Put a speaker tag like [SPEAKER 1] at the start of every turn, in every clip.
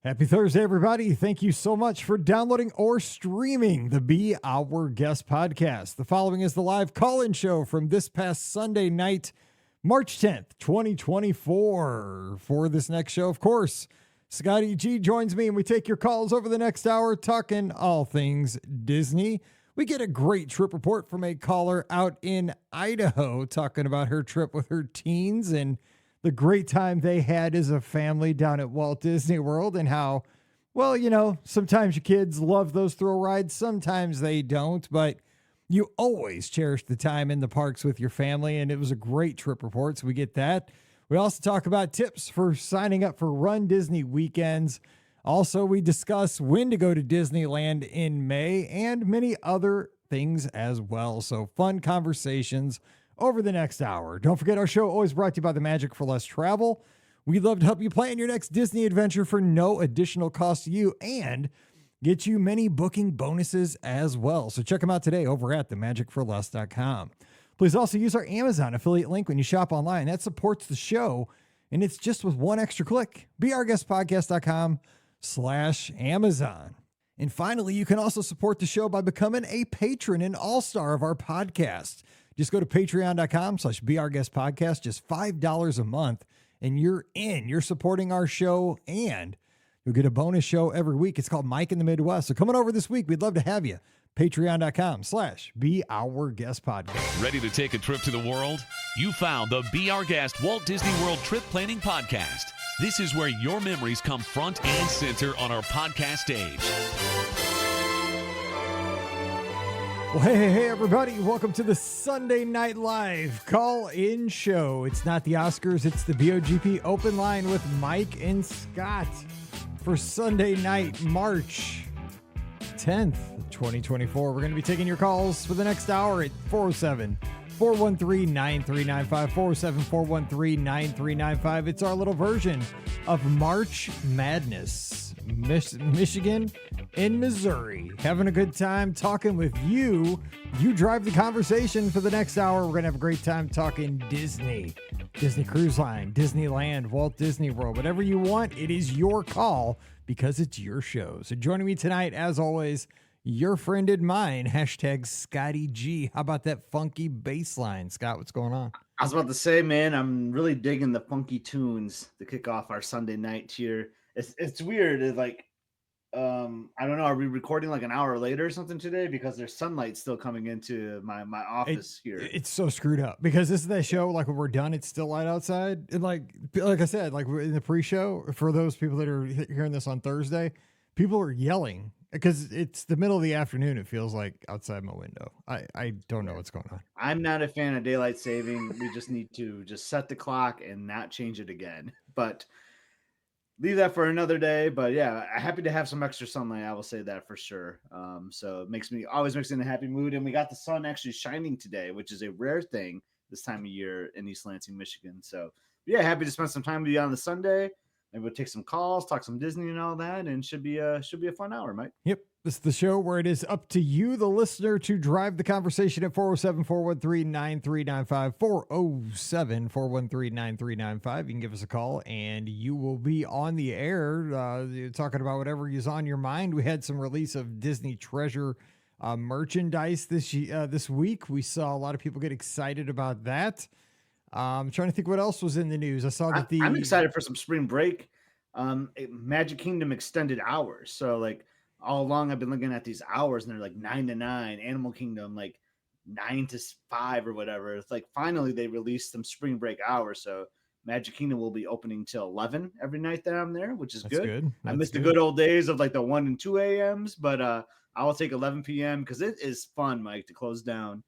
[SPEAKER 1] Happy Thursday, everybody. Thank you so much for downloading or streaming the Be Our Guest podcast. The following is the live call-in show from this past Sunday night, March 10th, 2024. For this next show, of course, Scotty G joins me and we take your calls over the next hour talking all things Disney. We get a great trip report from a caller out in Idaho talking about her trip with her teens and the great time they had as a family down at Walt Disney World and how, well, you know, sometimes your kids love those thrill rides. Sometimes they don't, but you always cherish the time in the parks with your family. And it was a great trip report. So we get that. We also talk about tips for signing up for Run Disney weekends. Also, we discuss when to go to Disneyland in May and many other things as well. So fun conversations over the next hour. Don't forget, our show always brought to you by the Magic for Less Travel. We'd love to help you plan your next Disney adventure for no additional cost to you and get you many booking bonuses as well. So check them out today over at themagicforless.com. Please also use our Amazon affiliate link when you shop online. That supports the show, and it's just with one extra click. beourguestpodcast.com/Amazon. And finally, you can also support the show by becoming a patron and all-star of our podcast. Just go to patreon.com/beourguestpodcast, just $5 a month, and you're in. You're supporting our show, and you'll get a bonus show every week. It's called Mike in the Midwest. So coming over this week, we'd love to have you. Patreon.com/beourguestpodcast.
[SPEAKER 2] Ready to take a trip to the world? You found the Be Our Guest Walt Disney World Trip Planning Podcast. This is where your memories come front and center on our podcast stage.
[SPEAKER 1] Well, hey, everybody. Welcome to the Sunday Night Live call-in show. It's not the Oscars. It's the BOGP Open Line with Mike and Scott for Sunday night, March 10th, 2024. We're going to be taking your calls for the next hour at 407-413-9395, 407-413-9395. It's our little version of March Madness. Michigan and Missouri. Having a good time talking with you. You drive the conversation for the next hour. We're going to have a great time talking Disney, Disney Cruise Line, Disneyland, Walt Disney World, whatever you want. It is your call because it's your show. So joining me tonight, as always, your friend and mine, hashtag Scotty G. How about that funky bass line? Scott, what's going on?
[SPEAKER 3] I was about to say, man, I'm really digging the funky tunes to kick off our Sunday night here. It's weird. It's like, I don't know. Are we recording like an hour later or something today? Because there's sunlight still coming into my office here.
[SPEAKER 1] It's so screwed up because this is that show. Like when we're done, it's still light outside. And like I said, like in the pre-show, for those people that are hearing this on Thursday, people are yelling because it's the middle of the afternoon. It feels like outside my window. I don't know what's going on.
[SPEAKER 3] I'm not a fan of daylight saving. We just need to just set the clock and not change it again. But leave that for another day. But yeah, happy to have some extra sunlight. I will say that for sure. So it always makes me in a happy mood. And we got the sun actually shining today, which is a rare thing this time of year in East Lansing, Michigan. So yeah, happy to spend some time with you on the Sunday. Maybe we'll take some calls, talk some Disney and all that, and should be a fun hour, Mike.
[SPEAKER 1] Yep. This is the show where it is up to you, the listener, to drive the conversation at 407-413-9395, 407-413-9395. You can give us a call, and you will be on the air talking about whatever is on your mind. We had some release of Disney Treasure merchandise this week. We saw a lot of people get excited about that. I'm trying to think what else was in the news. I saw that
[SPEAKER 3] I'm excited for some spring break. Magic Kingdom extended hours. So like all along I've been looking at these hours and they're like 9 to 9, Animal Kingdom like 9 to 5 or whatever. It's like finally they released some spring break hours. So Magic Kingdom will be opening till 11 every night that I'm there, which is good. I missed the good old days of like the 1 and 2 a.m.s, but I will take 11 p.m. because it is fun, Mike, to close down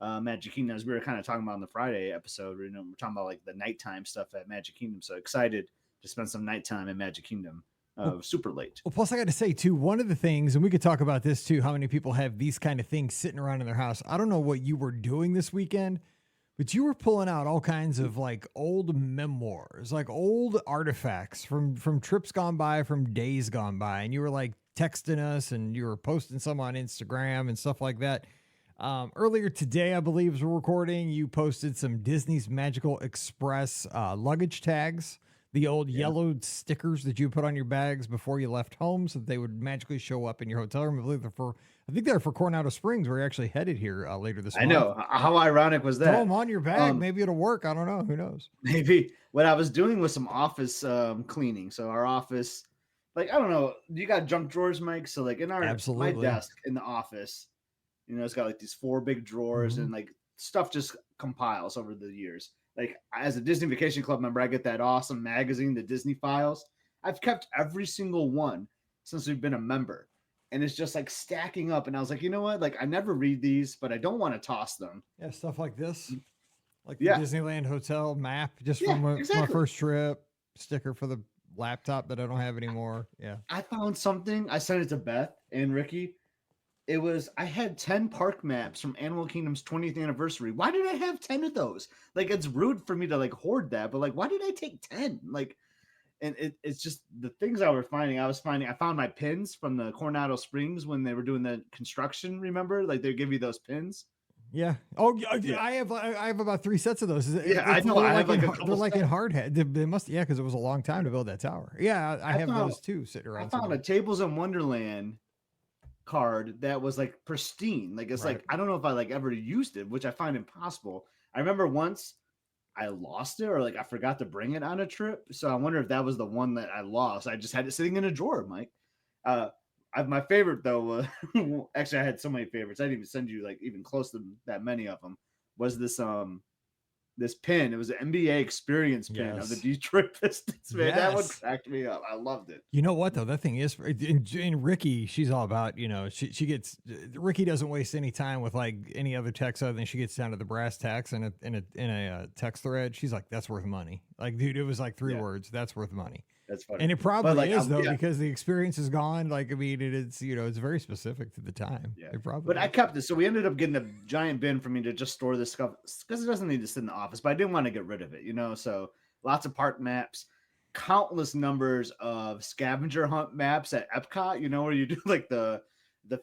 [SPEAKER 3] Magic Kingdom, as we were kind of talking about in the Friday episode. We're talking about like the nighttime stuff at Magic Kingdom. So excited to spend some nighttime at Magic Kingdom. Super late.
[SPEAKER 1] Well, plus I got to say too, one of the things, and we could talk about this too, how many people have these kind of things sitting around in their house. I don't know what you were doing this weekend, but you were pulling out all kinds of like old memoirs, like old artifacts from trips gone by, from days gone by. And you were like texting us and you were posting some on Instagram and stuff like that. Earlier today, I believe as we're recording, you posted some Disney's Magical Express luggage tags the old yellow stickers that you put on your bags before you left home so that they would magically show up in your hotel room. I think they're for Coronado Springs. We're actually headed here later this month.
[SPEAKER 3] I know. How ironic was that?
[SPEAKER 1] Throw them on your bag. Maybe it'll work. I don't know. Who knows?
[SPEAKER 3] Maybe what I was doing was some office cleaning. So our office, like, I don't know. You got junk drawers, Mike? So like in my desk in the office, it's got like these 4 big drawers and like stuff just compiles over the years. Like as a Disney Vacation Club member, I get that awesome magazine, the Disney Files. I've kept every single one since we've been a member. And it's just like stacking up. And I was like, you know what? Like I never read these, but I don't want to toss them.
[SPEAKER 1] Yeah, stuff like this. Like the Disneyland hotel map just from my first trip, sticker for the laptop that I don't have anymore. Yeah.
[SPEAKER 3] I found something. I sent it to Beth and Ricky. I had 10 park maps from Animal Kingdom's 20th anniversary. Why did I have 10 of those? Like, it's rude for me to like hoard that, but like, why did I take 10? Like, and it's just the things I found my pins from the Coronado Springs when they were doing the construction. Remember, like they give you those pins.
[SPEAKER 1] Yeah. Oh, yeah. I have about 3 sets of those.
[SPEAKER 3] I know.
[SPEAKER 1] They're like in hard hat. They must, because it was a long time to build that tower. Yeah, I have those too sitting around.
[SPEAKER 3] I found a Tables in Wonderland card that was like pristine. Like it's like I don't know if I like ever used it, which I find impossible. I remember once I lost it or like I forgot to bring it on a trip. So I wonder if that was the one that I lost. I just had it sitting in a drawer, Mike. My favorite though, actually I had so many favorites. I didn't even send you like even close to that many of them. Was this pin? It was an NBA experience pin of the Detroit Pistons. Man, that one cracked me up. I loved it.
[SPEAKER 1] You know what though? That thing is, and Ricky, she's all about, Ricky doesn't waste any time with like any other text other than she gets down to the brass tacks in a text thread. She's like, that's worth money. Like, dude, it was like 3 words. That's worth money.
[SPEAKER 3] That's funny.
[SPEAKER 1] And it probably is because the experience is gone. Like, I mean, it's very specific to the time.
[SPEAKER 3] Yeah.
[SPEAKER 1] But
[SPEAKER 3] I kept this. So we ended up getting a giant bin for me to just store this stuff because it doesn't need to sit in the office, but I didn't want to get rid of it, So lots of park maps, countless numbers of scavenger hunt maps at Epcot, where you do like the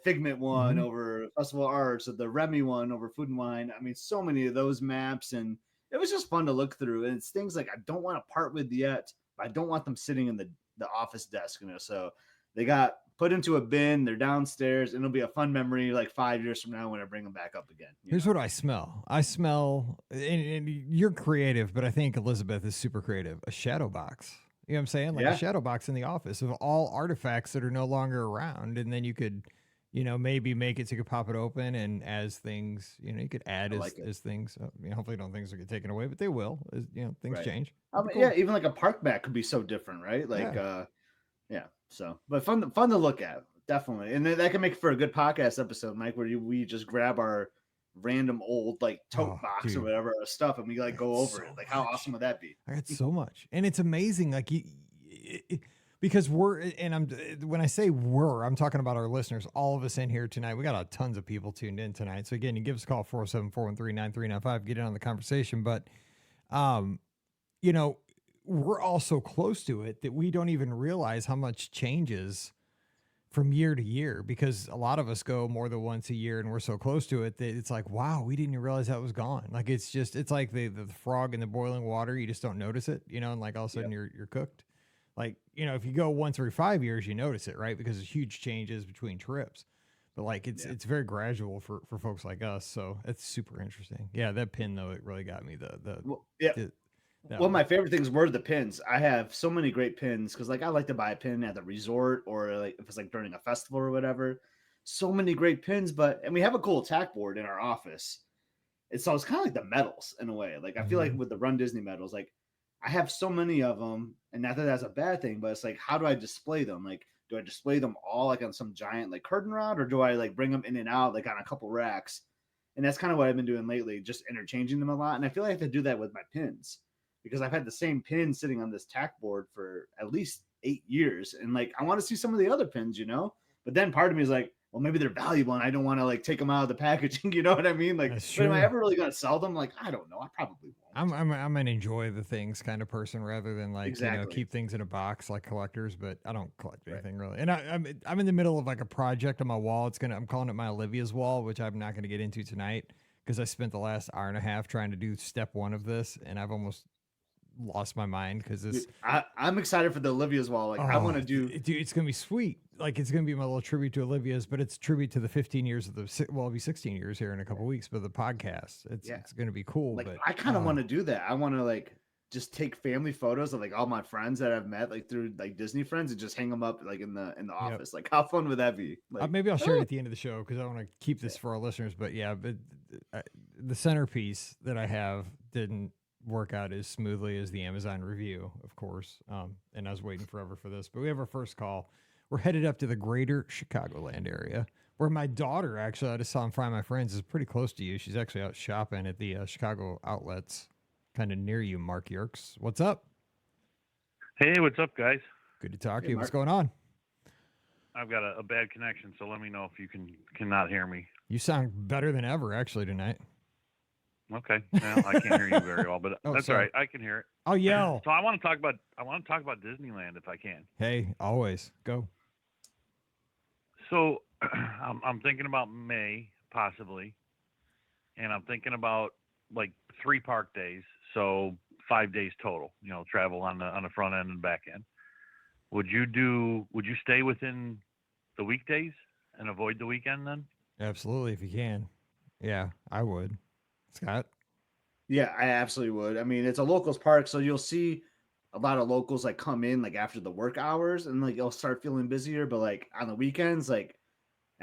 [SPEAKER 3] Figment one over Festival of Arts or the Remy one over Food and Wine. I mean, so many of those maps, and it was just fun to look through. And it's things like I don't want to part with yet. I don't want them sitting in the office desk, So they got put into a bin. They're downstairs, and it'll be a fun memory like 5 years from now when I bring them back up again.
[SPEAKER 1] Here's what I smell. I smell, and you're creative, but I think Elizabeth is super creative. A shadow box. You know what I'm saying? Like a shadow box in the office of all artifacts that are no longer around, and then you could, maybe make it so you could pop it open, and as things, you could add as things. Hopefully, things will get taken away, but they will. As things change.
[SPEAKER 3] Cool. Yeah, even like a park mat could be so different, right? Like, So, but fun to look at, definitely, and that can make for a good podcast episode, Mike, where we just grab our random old like tote box or whatever stuff, and we like go over it. Like, how awesome would that be?
[SPEAKER 1] I got so much, and it's amazing. Like because when I say I'm talking about our listeners, all of us in here tonight. We got tons of people tuned in tonight. So again, you give us a call 407-413-9395. Get in on the conversation, but we're all so close to it that we don't even realize how much changes from year to year, because a lot of us go more than once a year and we're so close to it that it's like, wow, we didn't even realize that was gone. Like, it's like the frog in the boiling water. You just don't notice it, and like all of a sudden you're cooked. Like, if you go once every 5 years, you notice it, right? Because there's huge changes between trips. But like it's very gradual for folks like us. So it's super interesting. Yeah, that pin though, it really got me.
[SPEAKER 3] One of my favorite things were the pins. I have so many great pins because like I like to buy a pin at the resort or like if it's like during a festival or whatever. So many great pins, and we have a cool tack board in our office. It's kind of like the medals in a way. Like I feel like with the Run Disney medals, like I have so many of them, and not that that's a bad thing, but it's like, how do I display them? Like, do I display them all like on some giant like curtain rod, or do I like bring them in and out like on a couple racks? And that's kind of what I've been doing lately, just interchanging them a lot. And I feel like I have to do that with my pins because I've had the same pin sitting on this tack board for at least 8 years. And like, I want to see some of the other pins, but then part of me is like, well, maybe they're valuable and I don't want to like take them out of the packaging. You know what I mean? Like, but am I ever really going to sell them? Like, I don't know. I probably won't.
[SPEAKER 1] I'm an enjoy the things kind of person rather than like, keep things in a box like collectors, but I don't collect anything really. And I'm in the middle of like a project on my wall. I'm calling it my Olivia's wall, which I'm not going to get into tonight because I spent the last hour and a half trying to do step 1 of this. And I've almost lost my mind because it's.
[SPEAKER 3] I'm excited for the Olivia's wall. Like I want to do.
[SPEAKER 1] Dude, it's gonna be sweet. Like it's gonna be my little tribute to Olivia's, but it's a tribute to the 15 years of the. Well, it'll be 16 years here in a couple weeks, but the podcast. It's gonna be cool.
[SPEAKER 3] Like
[SPEAKER 1] but
[SPEAKER 3] I kind of want to do that. I want to like just take family photos of like all my friends that I've met like through like Disney friends and just hang them up like in the office. Like how fun would that be? Like
[SPEAKER 1] maybe I'll share it at the end of the show because I want to keep this for our listeners. But yeah, but the centerpiece that I have didn't work out as smoothly as the Amazon review, of course. And I was waiting forever for this. But we have our first call. We're headed up to the greater Chicagoland area where my daughter, actually, I just saw in front of my friends, is pretty close to you. She's actually out shopping at the Chicago outlets kind of near you, Mark Yerkes. What's up?
[SPEAKER 4] Hey, what's up, guys?
[SPEAKER 1] Good to talk to you.
[SPEAKER 3] Mark.
[SPEAKER 1] What's going on?
[SPEAKER 4] I've got a bad connection, so let me know if you cannot hear me.
[SPEAKER 1] You sound better than ever, actually, tonight.
[SPEAKER 4] Okay. Well, I can't hear you very well, but that's
[SPEAKER 1] sorry.
[SPEAKER 4] all right. I can hear it.
[SPEAKER 1] I'll yell.
[SPEAKER 4] So I want to talk about Disneyland if I can.
[SPEAKER 1] Hey, always. Go.
[SPEAKER 4] So I'm thinking about May possibly, and I'm thinking about like 3 park days, so 5 days total. You know, travel on the front end and back end. Would you stay within the weekdays and avoid the weekend then?
[SPEAKER 1] Absolutely, if you can. Yeah, I would. Scott?
[SPEAKER 3] Yeah, I absolutely would. I mean, it's a locals park, so you'll see a lot of locals like come in like after the work hours and like you'll start feeling busier, but like on the weekends, like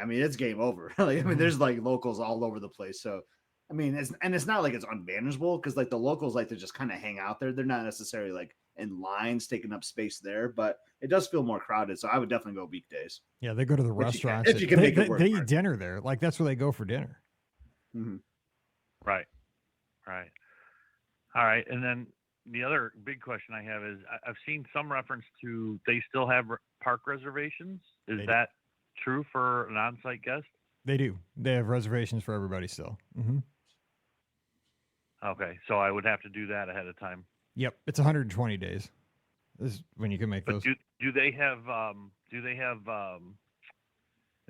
[SPEAKER 3] I mean, it's game over. Like, I mean, there's like locals all over the place. So I mean, it's not like it's unmanageable because like the locals like to just kind of hang out there. They're not necessarily like in lines taking up space there, but it does feel more crowded. So I would definitely go weekdays.
[SPEAKER 1] Yeah, they go to the restaurants.
[SPEAKER 3] If you can make it work.
[SPEAKER 1] They eat dinner there. Like that's where they go for dinner.
[SPEAKER 3] Mm-hmm.
[SPEAKER 4] Right. All right. And then the other big question I have is I've seen some reference to they still have park reservations. Is that true for an on-site guest? They
[SPEAKER 1] do. They have reservations for everybody still. Mm-hmm.
[SPEAKER 4] Okay. So I would have to do that ahead of time.
[SPEAKER 1] Yep. It's 120 days. This is when you can make those.
[SPEAKER 4] Do they have,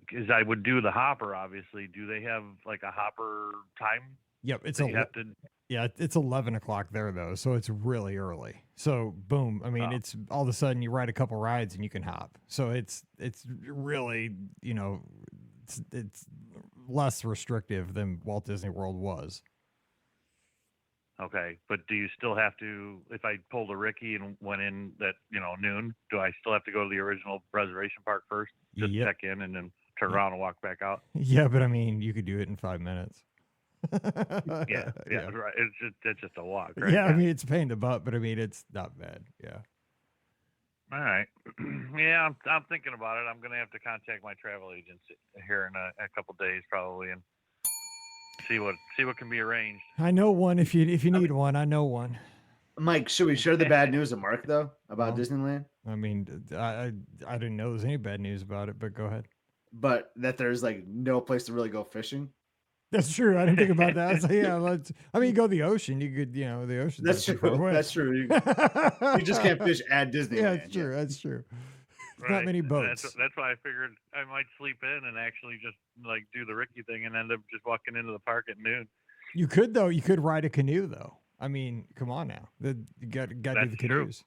[SPEAKER 4] because I would do the hopper, obviously. Do they have like a hopper time?
[SPEAKER 1] Yep. It's 11 o'clock there though. So it's really early. So boom. I mean, it's all of a sudden you ride a couple rides and you can hop. So it's really, you know, it's less restrictive than Walt Disney World was.
[SPEAKER 4] Okay, but do you still have to, if I pulled a Ricky and went in at, noon, do I still have to go to the original reservation park first? Just check in and then turn around and walk back out?
[SPEAKER 1] Yeah, but I mean, you could do it in 5 minutes.
[SPEAKER 4] yeah, right. It's just a walk, right?
[SPEAKER 1] Yeah, I mean, it's a pain in the butt, but I mean, it's not bad. Yeah.
[SPEAKER 4] All right. Yeah, I'm thinking about it. I'm going to have to contact my travel agents here in a couple days probably and see what can be arranged.
[SPEAKER 1] I know one if you need one. I know one.
[SPEAKER 3] Mike, should we share the bad news of Mark though about Disneyland?
[SPEAKER 1] I mean, I didn't know there was any bad news about it, but go ahead.
[SPEAKER 3] But that there's like no place to really go fishing.
[SPEAKER 1] That's true. I didn't think about that. I was like, yeah, you go to the ocean. You could, the ocean.
[SPEAKER 3] That's true. That's true. You just can't fish at Disneyland.
[SPEAKER 1] Yeah, that's true. That's true. Right. Not many boats.
[SPEAKER 4] That's why I figured I might sleep in and actually just like do the Ricky thing and end up just walking into the park at noon.
[SPEAKER 1] You could though. You could ride a canoe though. I mean, come on now. You got to do the canoes.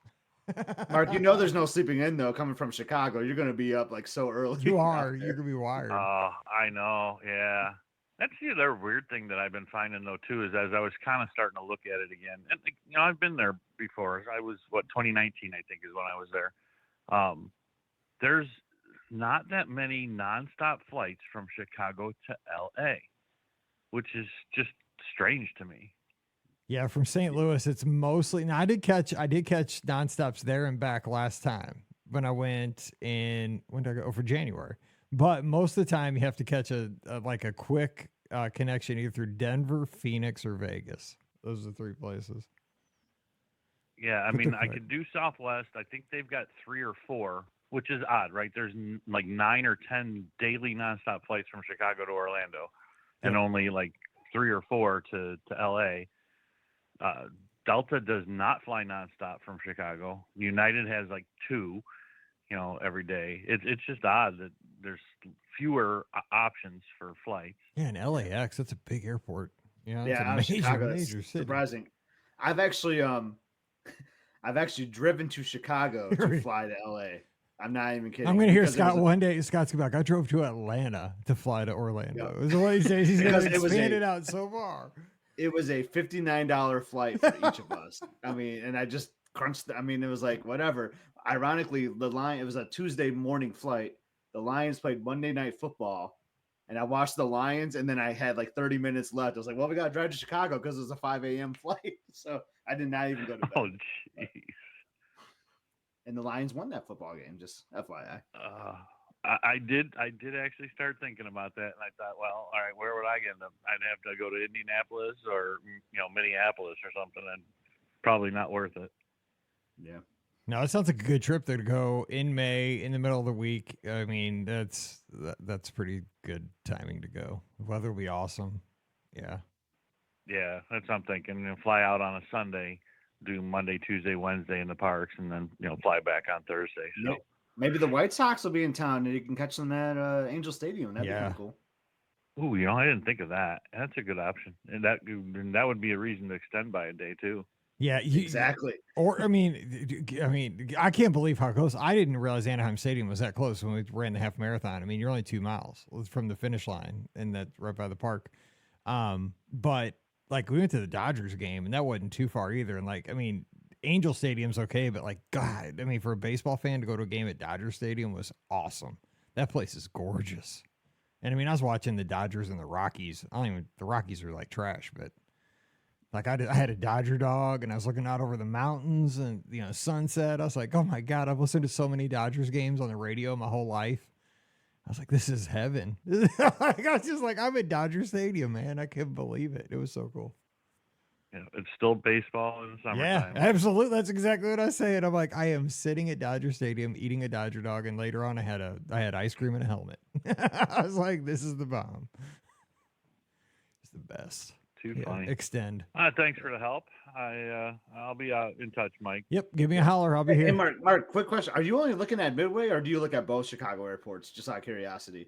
[SPEAKER 3] Mark, there's no sleeping in though. Coming from Chicago, you're going to be up like so early.
[SPEAKER 1] You are. You're going to be wired.
[SPEAKER 4] Oh, I know. Yeah. That's the other weird thing that I've been finding though too is as I was kind of starting to look at it again, and I've been there before. I was 2019 I think is when I was there. There's not that many nonstop flights from Chicago to LA, which is just strange to me.
[SPEAKER 1] Yeah, from St. Louis, it's mostly. Now, I did catch nonstops there and back last time when I went in. When did I go? For January. But most of the time, you have to catch a quick connection either through Denver, Phoenix, or Vegas. Those are the 3 places.
[SPEAKER 4] Yeah, I mean, I could do Southwest. I think they've got 3 or 4. Which is odd, right? There's like 9 or 10 daily nonstop flights from Chicago to Orlando, and only like 3 or 4 to LA. Delta does not fly nonstop from Chicago. United has like 2, every day. It's just odd that there's fewer options for flights.
[SPEAKER 1] Yeah, and LAX, that's a big airport.
[SPEAKER 3] It's a major city. Surprising. I've actually I've actually driven to Chicago to fly to LA. I'm not even kidding.
[SPEAKER 1] I'm going to hear Scott one day. Scott's going to be like, I drove to Atlanta to fly to Orlando. Is what he says. He's going to expand it out so far.
[SPEAKER 3] It was a $59 flight for each of us. I mean, and I just crunched. It was like, whatever. Ironically, it was a Tuesday morning flight. The Lions played Monday Night Football. And I watched the Lions, and then I had like 30 minutes left. I was like, well, we got to drive to Chicago because it was a 5 a.m. flight. So I did not even go to bed.
[SPEAKER 4] Oh, jeez.
[SPEAKER 3] And the Lions won that football game, just FYI.
[SPEAKER 4] I did actually start thinking about that, and I thought, well, all right, where would I end up? I'd have to go to Indianapolis or, Minneapolis or something, and probably not worth it.
[SPEAKER 3] Yeah.
[SPEAKER 1] No, it sounds like a good trip there to go in May, in the middle of the week. I mean, that's pretty good timing to go. The weather will be awesome. Yeah.
[SPEAKER 4] Yeah, that's what I'm thinking. Fly out on a Sunday, do Monday, Tuesday, Wednesday in the parks, and then, fly back on Thursday. So
[SPEAKER 3] maybe the White Sox will be in town, and you can catch them at Angel Stadium. That'd be kind of cool.
[SPEAKER 4] Ooh, I didn't think of that. That's a good option. And that would be a reason to extend by a day, too.
[SPEAKER 1] Yeah,
[SPEAKER 3] exactly.
[SPEAKER 1] Or I mean, I can't believe how close. I didn't realize Anaheim Stadium was that close when we ran the half marathon. I mean, you're only 2 miles from the finish line, and that's right by the park. But like we went to the Dodgers game, and that wasn't too far either. And like, I mean, Angel Stadium's okay, but like, God, I mean, for a baseball fan to go to a game at Dodger Stadium was awesome. That place is gorgeous. And I mean, I was watching the Dodgers and the Rockies. The Rockies are like trash, but. Like I had a Dodger dog, and I was looking out over the mountains and sunset. I was like, oh my God, I've listened to so many Dodgers games on the radio my whole life. I was like, this is heaven. I was just like, I'm at Dodger Stadium, man. I couldn't believe it. It was so cool.
[SPEAKER 4] Yeah, it's still baseball in the summertime.
[SPEAKER 1] Yeah, absolutely. That's exactly what I say. And I'm like, I am sitting at Dodger Stadium eating a Dodger dog, and later on I had ice cream and a helmet. I was like, this is the bomb. It's the best.
[SPEAKER 4] Too funny.
[SPEAKER 1] Extend.
[SPEAKER 4] Thanks for the help. I'll be in touch, Mike.
[SPEAKER 1] Yep. Give me a holler. I'll be here.
[SPEAKER 3] Hey, Mark, quick question. Are you only looking at Midway, or do you look at both Chicago airports, just out of curiosity?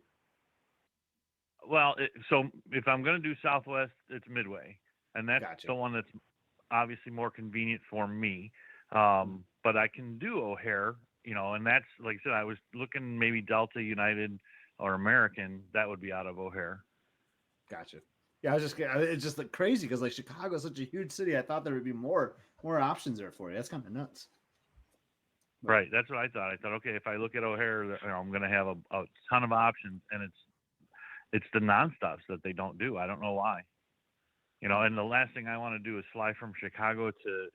[SPEAKER 4] Well, so if I'm going to do Southwest, it's Midway. And that's the one that's obviously more convenient for me. But I can do O'Hare, and that's, like I said, I was looking maybe Delta, United, or American. That would be out of O'Hare.
[SPEAKER 3] Gotcha. Yeah, it's just like crazy because like Chicago is such a huge city. I thought there would be more options there for you. That's kind of nuts.
[SPEAKER 4] Right. That's what I thought. I thought, okay, if I look at O'Hare, I'm going to have a ton of options, and it's the nonstops that they don't do. I don't know why. And the last thing I want to do is fly from Chicago to,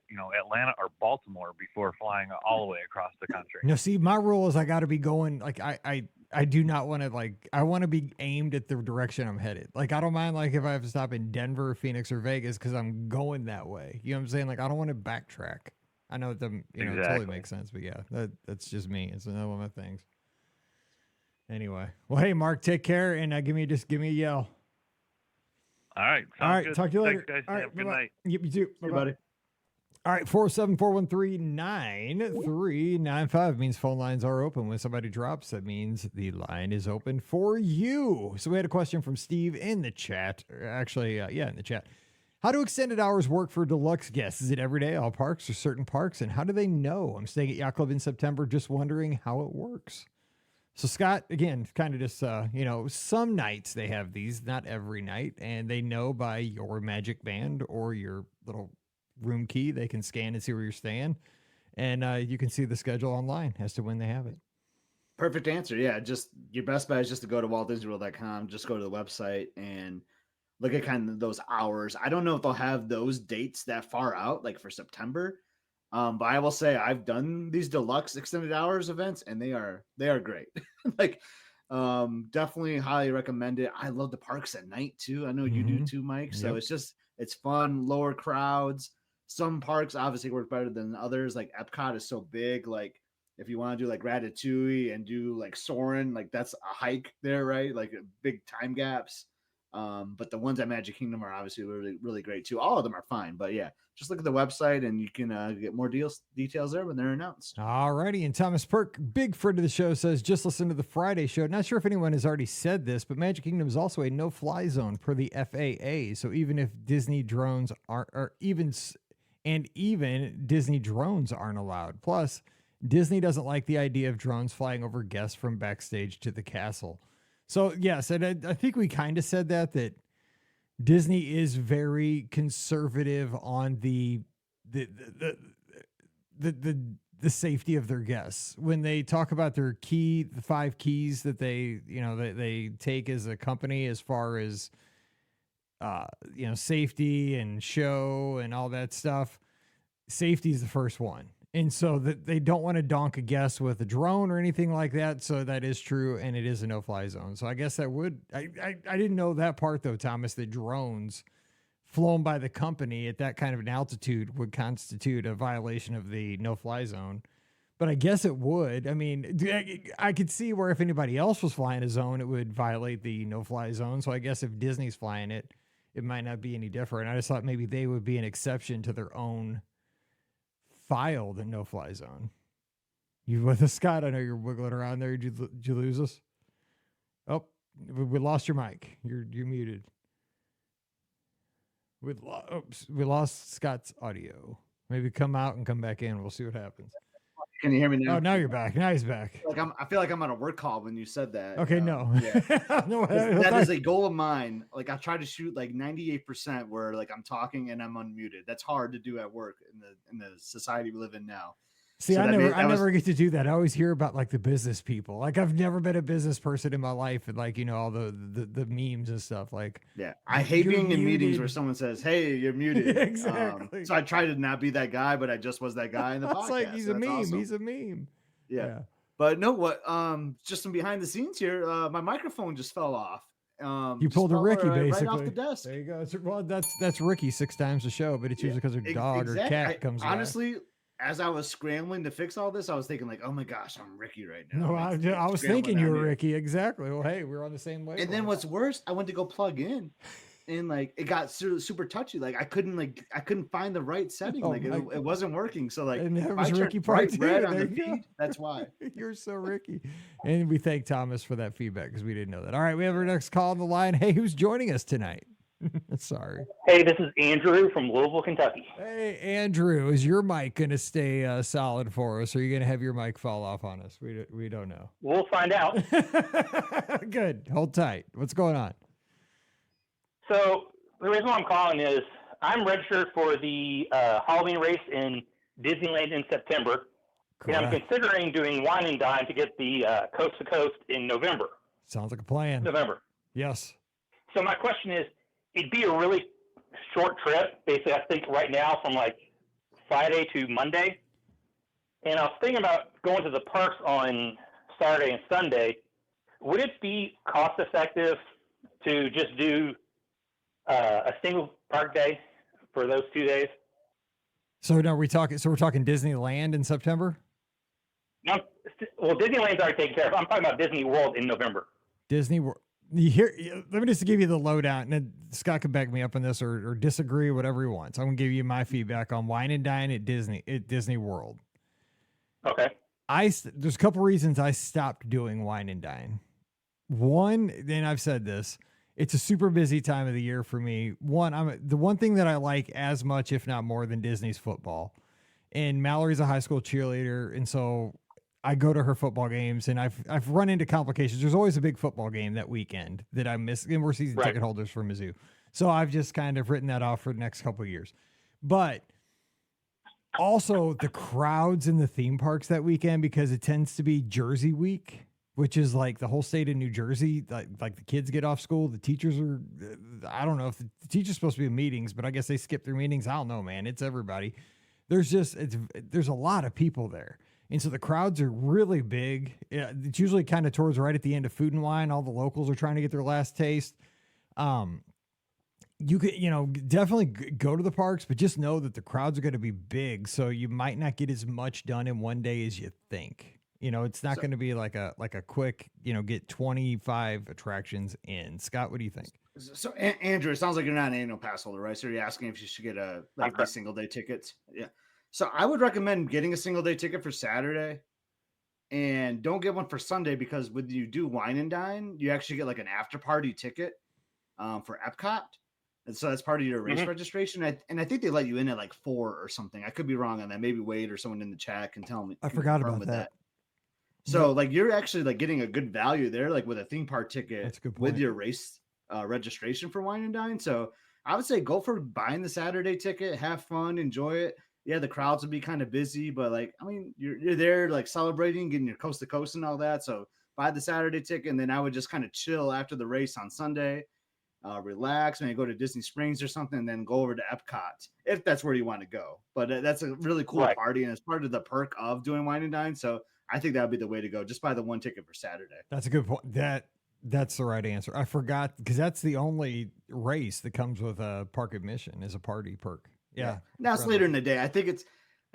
[SPEAKER 4] Atlanta or Baltimore before flying all the way across the country.
[SPEAKER 1] No, see, my rule is I got to be going, like, I do not want to, I want to be aimed at the direction I'm headed. Like, I don't mind, if I have to stop in Denver, Phoenix, or Vegas because I'm going that way. You know what I'm saying? Like, I don't want to backtrack. I know it doesn't, it totally makes sense, but yeah, that's just me. It's another one of my things. Anyway. Well, hey, Mark, take care, and give me a yell.
[SPEAKER 4] All right.
[SPEAKER 1] All right.
[SPEAKER 4] Good.
[SPEAKER 1] Talk to you later.
[SPEAKER 4] Thanks, guys.
[SPEAKER 1] All right,
[SPEAKER 4] have a good
[SPEAKER 1] bye-bye.
[SPEAKER 4] night.
[SPEAKER 1] Yep, you too.
[SPEAKER 3] Hey, buddy.
[SPEAKER 1] All right, 474139395 means phone lines are open. When somebody drops, that means the line is open for you. So we had a question from Steve in the chat. Actually, in the chat. How do extended hours work for deluxe guests? Is it every day, all parks, or certain parks? And how do they know? I'm staying at Yacht Club in September, just wondering how it works. So Scott, again, kind of just, some nights they have these, not every night, and they know by your magic band or your little room key, they can scan and see where you're staying, and you can see the schedule online as to when they have it.
[SPEAKER 3] Perfect answer. Yeah, just your best bet is just to go to WaltDisneyWorld.com, just go to the website and look at kind of those hours. I don't know if they'll have those dates that far out, like for September. But I will say I've done these deluxe extended hours events, and they are great. Definitely highly recommend it. I love the parks at night too. I know you do too, Mike. So it's fun, lower crowds. Some parks obviously work better than others. Like Epcot is so big. Like if you want to do like Ratatouille and do like Soarin', like that's a hike there, right? Like big time gaps. But the ones at Magic Kingdom are obviously really, really great too. All of them are fine, but yeah, just look at the website and you can get more details there when they're announced.
[SPEAKER 1] All righty. And Thomas Perk, big friend of the show, says, just listen to the Friday show. Not sure if anyone has already said this, but Magic Kingdom is also a no-fly zone per the FAA. So even if Disney drones are even And even Disney drones aren't allowed. Plus, Disney doesn't like the idea of drones flying over guests from backstage to the castle. So yes, and I think we kind of said that Disney is very conservative on the safety of their guests. When they talk about the 5 keys that they take as a company, as far as safety and show and all that stuff, safety is the first one. And so that they don't want to donk a guest with a drone or anything like that. So that is true. And it is a no-fly zone. So I guess that would, I didn't know that part though, Thomas, that drones flown by the company at that kind of an altitude would constitute a violation of the no-fly zone. But I guess it would. I mean, I could see where if anybody else was flying a zone, it would violate the no-fly zone. So I guess if Disney's flying it, it might not be any different. I just thought maybe they would be an exception to their own filed no-fly zone. You with us, Scott? I know you're wiggling around there. Did you lose us? Oh, we lost your mic. You're muted. We lost Scott's audio. Maybe come out and come back in. We'll see what happens.
[SPEAKER 3] Can you hear me now?
[SPEAKER 1] Oh, now you're back. Now he's back.
[SPEAKER 3] I feel like I'm on a work call when you said that.
[SPEAKER 1] Okay, no.
[SPEAKER 3] Yeah.
[SPEAKER 1] No,
[SPEAKER 3] that is a goal of mine. Like I try to shoot like 98% where like I'm talking and I'm unmuted. That's hard to do at work in the society we live in now.
[SPEAKER 1] See, so I never get to do that. I always hear about like the business people. Like I've never been a business person in my life, and like all the memes and stuff. Like
[SPEAKER 3] I hate being in meetings where someone says, "Hey, you're muted."
[SPEAKER 1] Exactly.
[SPEAKER 3] So I try to not be that guy, but I just was that guy in the podcast.
[SPEAKER 1] It's like he's a meme.
[SPEAKER 3] Awesome.
[SPEAKER 1] He's a meme.
[SPEAKER 3] Yeah. But no, what? Just some behind the scenes here. My microphone just fell off.
[SPEAKER 1] You pulled a Ricky basically
[SPEAKER 3] right off the desk.
[SPEAKER 1] There you go. Well, that's Ricky 6 times a show, but it's usually because her dog or cat comes.
[SPEAKER 3] Honestly. As I was scrambling to fix all this, I was thinking like, "Oh my gosh, I'm Ricky right now."
[SPEAKER 1] No, I was thinking you were Ricky. Exactly. Well, hey, we're on the same way.
[SPEAKER 3] And then what's worse, I went to go plug in, and like it got super touchy. Like I couldn't find the right setting. It wasn't working. So like,
[SPEAKER 1] and that was Ricky part 2.
[SPEAKER 3] Red on the feed, that's why.
[SPEAKER 1] You're so Ricky. And we thank Thomas for that feedback because we didn't know that. All right, we have our next call on the line. Hey, who's joining us tonight? Sorry.
[SPEAKER 5] Hey, this is Andrew from Louisville, Kentucky.
[SPEAKER 1] Hey, Andrew, is your mic going to stay solid for us, or are you going to have your mic fall off on us? We don't know.
[SPEAKER 5] We'll find out.
[SPEAKER 1] Good. Hold tight. What's going on?
[SPEAKER 5] So the reason why I'm calling is I'm registered for the Halloween race in Disneyland in September. Correct. And I'm considering doing Wine and Dine to get the Coast to Coast in November.
[SPEAKER 1] Sounds like a plan.
[SPEAKER 5] November.
[SPEAKER 1] Yes.
[SPEAKER 5] So my question is, it'd be a really short trip, basically, I think right now from like Friday to Monday. And I was thinking about going to the parks on Saturday and Sunday. Would it be cost effective to just do a single park day for those 2 days?
[SPEAKER 1] So now we're talking Disneyland in September?
[SPEAKER 5] No, well, Disneyland's already taken care of. I'm talking about Disney World in November.
[SPEAKER 1] Disney World. Let me just give you the lowdown, and then Scott can back me up on this or disagree, whatever he wants. I'm gonna give you my feedback on Wine and Dine at Disney World.
[SPEAKER 5] Okay.
[SPEAKER 1] There's a couple reasons I stopped doing Wine and Dine. One, and I've said this, it's a super busy time of the year for me. The one thing that I like as much, if not more, than Disney's football. And Mallory's a high school cheerleader, and so I go to her football games, and I've run into complications. There's always a big football game that weekend that I miss, and we're season ticket holders for Mizzou. So I've just kind of written that off for the next couple of years. But also the crowds in the theme parks that weekend, because it tends to be Jersey week, which is like the whole state of New Jersey. Like the kids get off school, the teachers are, I don't know if the teacher's supposed to be in meetings, but I guess they skip through meetings. I don't know, man. It's everybody. There's a lot of people there. And so the crowds are really big. It's usually kind of towards right at the end of Food and Wine. All the locals are trying to get their last taste. You could, definitely go to the parks, but just know that the crowds are going to be big. So you might not get as much done in one day as you think. It's not going to be like a quick, get 25 attractions in. Scott, what do you think?
[SPEAKER 3] So Andrew, it sounds like you're not an annual pass holder, right? So you're asking if you should get a single day tickets. Yeah. So I would recommend getting a single day ticket for Saturday, and don't get one for Sunday, because when you do Wine and Dine, you actually get like an after party ticket for Epcot. And so that's part of your race registration. And I think they let you in at like 4 or something. I could be wrong on that. Maybe Wade or someone in the chat can tell me.
[SPEAKER 1] I forgot about that.
[SPEAKER 3] So like you're actually like getting a good value there, like with a theme park ticket
[SPEAKER 1] That's a good
[SPEAKER 3] with
[SPEAKER 1] point.
[SPEAKER 3] your race registration for Wine and Dine. So I would say go for buying the Saturday ticket, have fun, enjoy it. Yeah, the crowds would be kind of busy, but like, I mean, you're there like celebrating, getting your coast to coast and all that. So buy the Saturday ticket, and then I would just kind of chill after the race on Sunday, relax, maybe go to Disney Springs or something, and then go over to Epcot if that's where you want to go. But that's a really cool party, and it's part of the perk of doing Wine and Dine. So I think that would be the way to go. Just buy the one ticket for Saturday.
[SPEAKER 1] That's a good point. That's the right answer. I forgot because that's the only race that comes with a park admission is a party perk. Yeah.
[SPEAKER 3] Now it's later in the day. I think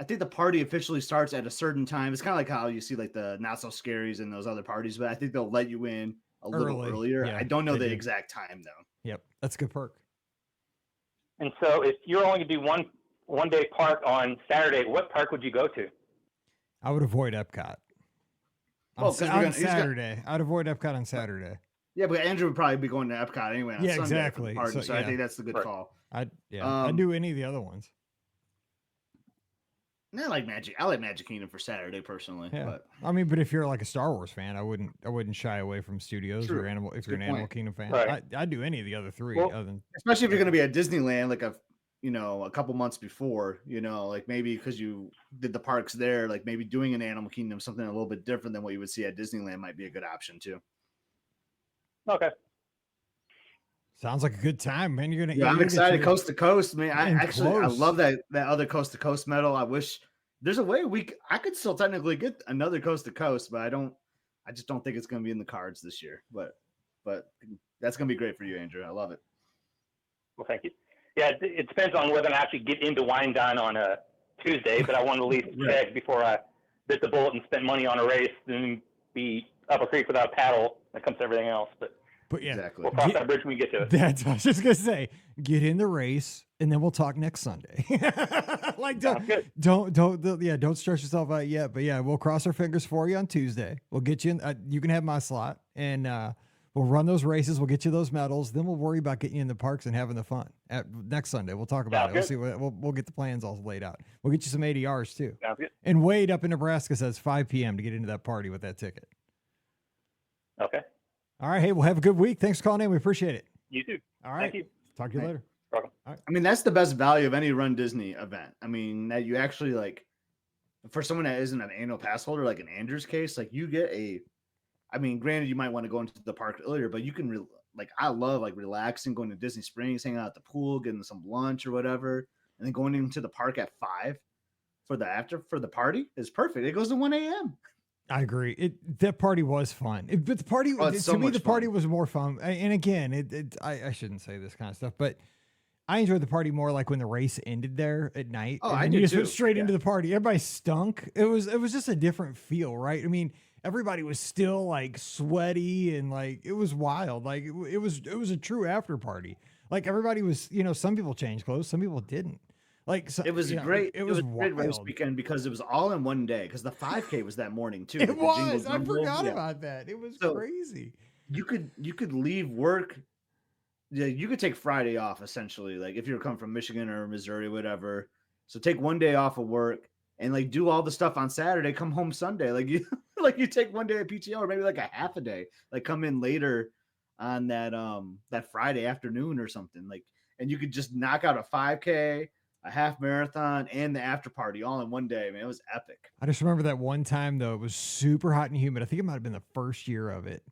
[SPEAKER 3] the party officially starts at a certain time. It's kind of like how you see like the Not So Scaries and those other parties, but I think they'll let you in a little earlier.
[SPEAKER 1] Yeah,
[SPEAKER 3] I don't know the exact time though.
[SPEAKER 1] Yep. That's a good perk.
[SPEAKER 5] And so if you're only going to do one day park on Saturday, what park would you go to?
[SPEAKER 1] I would avoid Epcot. On Saturday. I'd avoid Epcot on Saturday.
[SPEAKER 3] Yeah, but Andrew would probably be going to Epcot anyway on Sunday
[SPEAKER 1] exactly.
[SPEAKER 3] For the party, so I think that's the good call.
[SPEAKER 1] I'd do any of the other ones.
[SPEAKER 3] I like Magic Kingdom for Saturday personally.
[SPEAKER 1] Yeah.
[SPEAKER 3] But
[SPEAKER 1] I mean, but if you're like a Star Wars fan, I wouldn't shy away from Studios or if you're an Animal Kingdom fan.
[SPEAKER 5] Right.
[SPEAKER 1] I'd do any of the other three.
[SPEAKER 3] Well,
[SPEAKER 1] other than,
[SPEAKER 3] especially if you're going to be at Disneyland, like a couple months before, like maybe because you did the parks there, like maybe doing an Animal Kingdom, something a little bit different than what you would see at Disneyland might be a good option too.
[SPEAKER 5] Okay.
[SPEAKER 1] Sounds like a good time, man.
[SPEAKER 3] I'm excited. Coast to coast, man. I love that other coast to coast medal. I wish there's a way I could still technically get another coast to coast, but I just don't think it's going to be in the cards this year. But that's going to be great for you, Andrew. I love it.
[SPEAKER 5] Well, thank you. Yeah, it depends on whether I actually get into Wine and Dine on a Tuesday, but I want to at least check before I bit the bullet and spend money on a race and be up a creek without a paddle when it comes to everything else.
[SPEAKER 1] But yeah,
[SPEAKER 3] exactly.
[SPEAKER 5] We'll cross that bridge when we get to it.
[SPEAKER 1] That's what I was just gonna say. Get in the race, and then we'll talk next Sunday. Like don't stress yourself out yet. But yeah, we'll cross our fingers for you on Tuesday. We'll get you in. You can have my slot, and we'll run those races. We'll get you those medals. Then we'll worry about getting you in the parks and having the fun. Next Sunday, we'll talk about it. We'll see. We'll get the plans all laid out. We'll get you some ADRs too.
[SPEAKER 5] Sounds good.
[SPEAKER 1] And Wade up in Nebraska says 5 p.m. to get into that party with that ticket.
[SPEAKER 5] Okay.
[SPEAKER 1] All right. Hey, we'll have a good week. Thanks for calling in. We appreciate it.
[SPEAKER 5] You too.
[SPEAKER 1] All right.
[SPEAKER 5] Thank you.
[SPEAKER 1] Talk to you later.
[SPEAKER 5] Welcome.
[SPEAKER 1] All right.
[SPEAKER 3] I mean, that's the best value of any Run Disney event. I mean, that you actually like for someone that isn't an annual pass holder, like in Andrew's case, like you get granted, you might want to go into the park earlier, but you can I love like relaxing, going to Disney Springs, hanging out at the pool, getting some lunch or whatever, and then going into the park at 5 for the party is perfect. It goes to 1 a.m.
[SPEAKER 1] I agree. That party was fun. But the party party was more fun. And again, I shouldn't say this kind of stuff, but I enjoyed the party more like when the race ended there at night.
[SPEAKER 3] Oh,
[SPEAKER 1] and you just went straight into the party. Everybody stunk. It was just a different feel, right? I mean, everybody was still like sweaty and like it was wild. Like it was a true after party. Like everybody was, some people changed clothes, some people didn't. Like so,
[SPEAKER 3] it was great. It was a great race
[SPEAKER 1] wild.
[SPEAKER 3] Weekend because it was all in one day. Because the 5K was that morning too.
[SPEAKER 1] It was. I forgot about that. It was crazy.
[SPEAKER 3] You could leave work. Yeah, you could take Friday off essentially. Like if you're coming from Michigan or Missouri, whatever. So take one day off of work and like do all the stuff on Saturday. Come home Sunday. Like you take one day of PTO or maybe like a half a day. Like come in later on that Friday afternoon or something. Like and you could just knock out a 5K. A half marathon and the after party all in one day, man. It was epic.
[SPEAKER 1] I just remember that one time though, it was super hot and humid. I think it might have been the first year of it.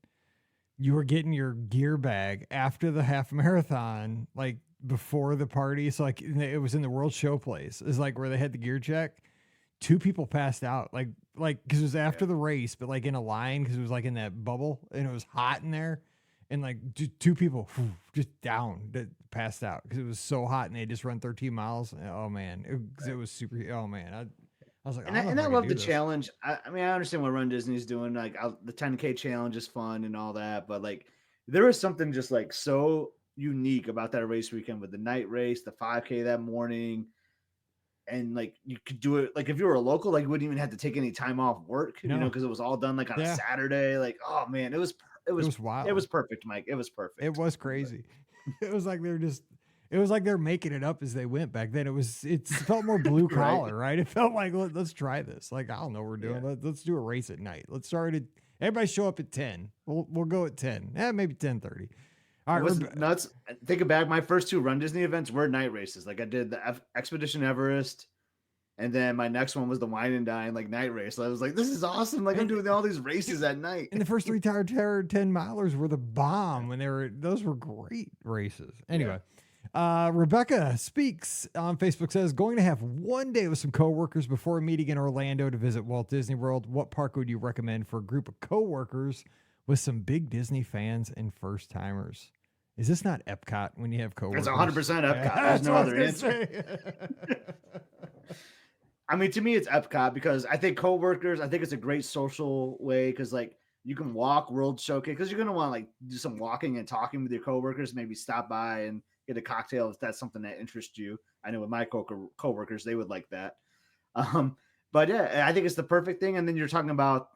[SPEAKER 1] You were getting your gear bag after the half marathon, like before the party. So like it was in the World Show place. It's like where they had the gear check. 2 people passed out, like because it was after the race, but like in a line because it was like in that bubble and it was hot in there. And like 2 people just down that passed out because it was so hot and they just run 13 miles. Oh man, it was super. Oh man, I was like,
[SPEAKER 3] I love the challenge. I mean, I understand what Run Disney's doing. Like the 10K challenge is fun and all that, but like there was something just like so unique about that race weekend with the night race, the 5K that morning, and like you could do it. Like if you were a local, like you wouldn't even have to take any time off work, because it was all done like on a Saturday. Like, oh man, it was wild. It was perfect, Mike. It was perfect.
[SPEAKER 1] It was crazy. It was like It was like they're making it up as they went back then. It felt more blue collar, right? It felt like, let's try this. Like, I don't know what we're doing.
[SPEAKER 3] Yeah.
[SPEAKER 1] Let's do a race at night. Let's start at, everybody show up at 10. We'll go at 10. Maybe 10:30. All right.
[SPEAKER 3] It was nuts. Thinking back, my first 2 Run Disney events were night races. Like I did the Expedition Everest, and then my next one was the Wine and Dine like night race. So I was like, this is awesome. Like I'm doing all these races at night.
[SPEAKER 1] And the first 3 Tower Terror 10 milers were the bomb when those were great races. Anyway, Rebecca Speaks on Facebook says, going to have one day with some coworkers before meeting in Orlando to visit Walt Disney World. What park would you recommend for a group of coworkers with some big Disney fans and first timers? Is this not Epcot when you have coworkers?
[SPEAKER 3] It's 100% Epcot. There's no other answer. I mean, to me, it's Epcot because I think coworkers, I think it's a great social way because like you can walk World Showcase because you're going to want to like do some walking and talking with your coworkers, maybe stop by and get a cocktail if that's something that interests you. I know with my coworkers, they would like that. But yeah, I think it's the perfect thing. And then you're talking about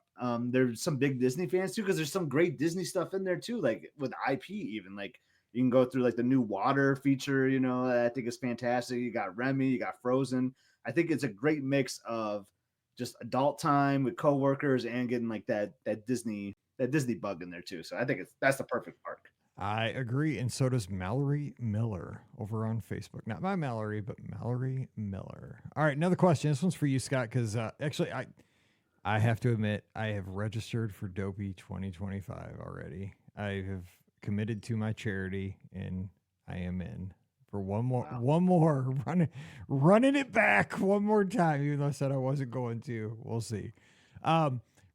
[SPEAKER 3] there's some big Disney fans too, because there's some great Disney stuff in there too, like with IP even. Like you can go through like the new water feature, you know, I think is fantastic. You got Remy, you got Frozen. I think it's a great mix of just adult time with coworkers and getting like that Disney bug in there too. So I think that's the perfect park.
[SPEAKER 1] I agree, and so does Mallory Miller over on Facebook. Not my Mallory, but Mallory Miller. All right, another question. This one's for you, Scott, because actually I have to admit I have registered for Dopey 2025 already. I have committed to my charity, and I am in for one more running it back one more time, even though I said I wasn't going to. We'll see.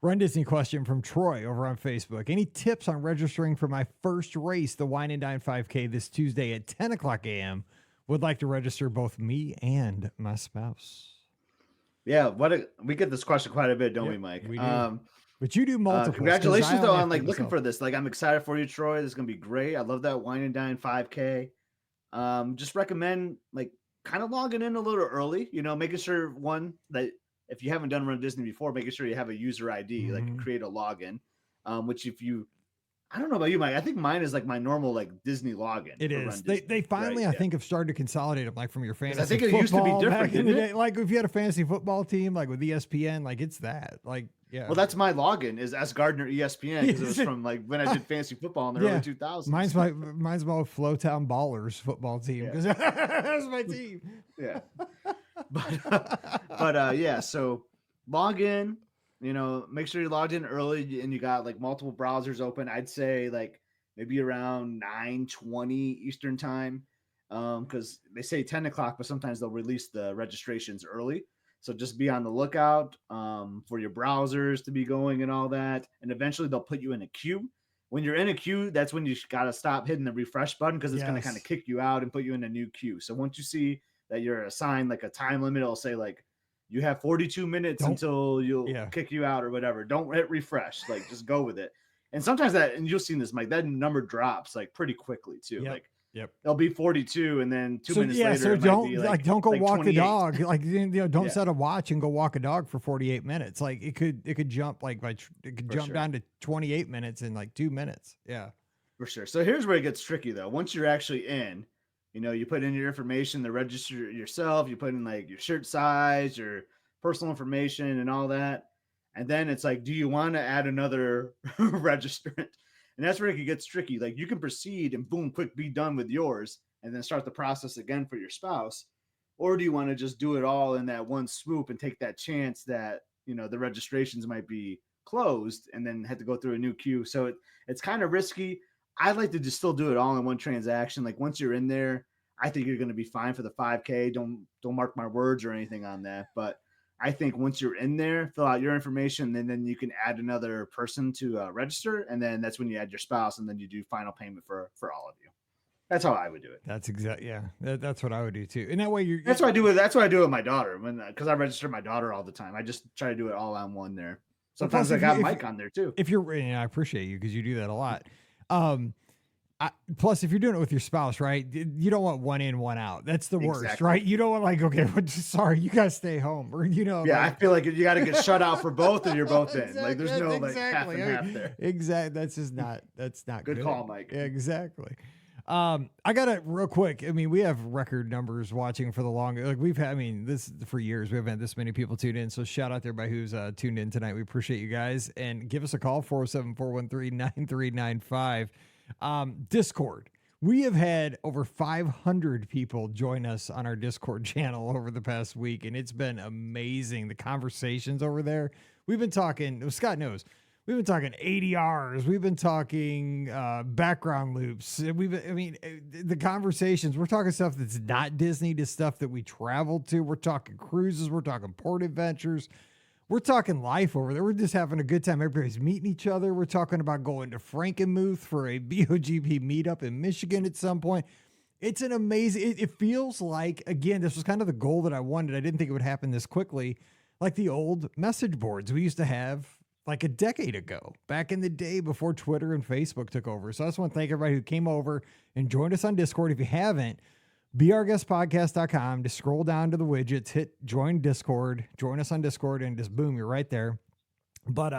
[SPEAKER 1] Run Disney question from Troy over on Facebook. Any tips on registering for my first race, the Wine and Dine 5K, this Tuesday at 10 o'clock a.m.? Would like to register both me and my spouse.
[SPEAKER 3] Yeah, we get this question quite a bit, don't we, Mike?
[SPEAKER 1] We do. But you do multiple.
[SPEAKER 3] Congratulations though on like looking for this. Like I'm excited for you, Troy. This is gonna be great. I love that Wine and Dine 5K. Just recommend like kind of logging in a little early, you know, making sure that if you haven't done Run Disney before, making sure you have a user ID, like create a login. Which I don't know about you, Mike. I think mine is like my normal like Disney login.
[SPEAKER 1] It is. They finally, I think, have started to consolidate them, like from your fantasy.
[SPEAKER 3] I think it used to be different
[SPEAKER 1] in the day. Like if you had a fantasy football team, like with ESPN, like it's that. Like yeah.
[SPEAKER 3] Well, that's my login is S Gardner ESPN because it was from like when I did fantasy football in the early 2000s.
[SPEAKER 1] Mine's my Flowtown Ballers football team because that's my team.
[SPEAKER 3] Yeah. But yeah, so log in, you know, make sure you logged in early and you got like multiple browsers open. I'd say like maybe around 9:20 Eastern time. Because they say 10 o'clock, but sometimes they'll release the registrations early. So just be on the lookout for your browsers to be going and all that. And eventually they'll put you in a queue. When you're in a queue, that's when you got to stop hitting the refresh button because it's going to kind of kick you out and put you in a new queue. So once you see that you're assigned like a time limit, it'll say like, you have 42 minutes until you'll kick you out or whatever. Don't hit refresh. Like just go with it. And sometimes and you'll see this, Mike, that number drops like pretty quickly too.
[SPEAKER 1] Yep.
[SPEAKER 3] Like
[SPEAKER 1] Yep.
[SPEAKER 3] It'll be 42 and then 2 minutes later.
[SPEAKER 1] So don't go walk
[SPEAKER 3] 28.
[SPEAKER 1] the dog. Like, you know, don't set a watch and go walk a dog for 48 minutes. Like it could jump down to 28 minutes in like 2 minutes. Yeah.
[SPEAKER 3] For sure. So here's where it gets tricky though. Once you're actually in, you know, you put in your information, the register yourself, you put in like your shirt size, your personal information and all that. And then it's like, do you want to add another registrant? And that's where it gets tricky. Like you can proceed and boom, quick, be done with yours and then start the process again for your spouse. Or do you want to just do it all in that one swoop and take that chance that, you know, the registrations might be closed and then have to go through a new queue. So it's kind of risky. I'd like to just still do it all in one transaction. Like once you're in there, I think you're going to be fine for the 5K. Don't mark my words or anything on that. But I think once you're in there, fill out your information, and then you can add another person to register, and then that's when you add your spouse, and then you do final payment for all of you. That's how I would do it.
[SPEAKER 1] That's that's what I would do too. And that way
[SPEAKER 3] that's what I do with my daughter because I register my daughter all the time. I just try to do it all on one there. Sometimes I got Mike on there too.
[SPEAKER 1] If you're, and I appreciate you because you do that a lot. Plus, if you're doing it with your spouse, right, you don't want one in, one out. That's the worst, right? You don't want like, okay, sorry, you guys stay home, or you know.
[SPEAKER 3] Yeah,
[SPEAKER 1] like,
[SPEAKER 3] I feel like you got to get shut out for both, and you're both in. Like, there's no like half and half there.
[SPEAKER 1] Exactly. That's not good.
[SPEAKER 3] Good call, Mike.
[SPEAKER 1] Exactly. I got it real quick. I mean, we have record numbers watching for the long, like we've had, I mean, this for years, we haven't had this many people tune in. So shout out to everybody who's tuned in tonight. We appreciate you guys, and give us a call, 407-413-9395. Discord. We have had over 500 people join us on our Discord channel over the past week, and it's been amazing. The conversations over there. We've been talking, Scott knows, we've been talking ADRs. We've been talking background loops. The conversations, we're talking stuff that's not Disney to stuff that we traveled to. We're talking cruises. We're talking port adventures. We're talking life over there. We're just having a good time. Everybody's meeting each other. We're talking about going to Frankenmuth for a BOGP meetup in Michigan at some point. It's an amazing, it feels like, again, this was kind of the goal that I wanted. I didn't think it would happen this quickly. Like the old message boards we used to have like a decade ago, back in the day before Twitter and Facebook took over. So I just want to thank everybody who came over and joined us on Discord. If you haven't, beourguestpodcast.com, just scroll down to the widgets, hit join Discord, join us on Discord, and just boom, you're right there. But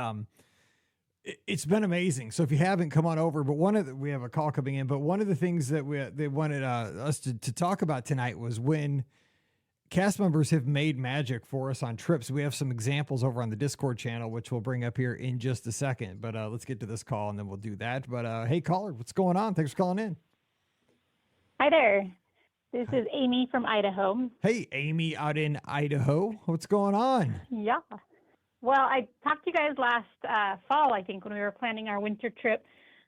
[SPEAKER 1] it's been amazing. So if you haven't, come on over. But we have a call coming in, but one of the things that they wanted us to talk about tonight was when cast members have made magic for us on trips. We have some examples over on the Discord channel, which we'll bring up here in just a second. But let's get to this call and then we'll do that. But hey, caller, what's going on? Thanks for calling in.
[SPEAKER 6] Hi there. This is Amy from Idaho.
[SPEAKER 1] Hey, Amy out in Idaho. What's going on?
[SPEAKER 6] Yeah. Well, I talked to you guys last fall, I think, when we were planning our winter trip.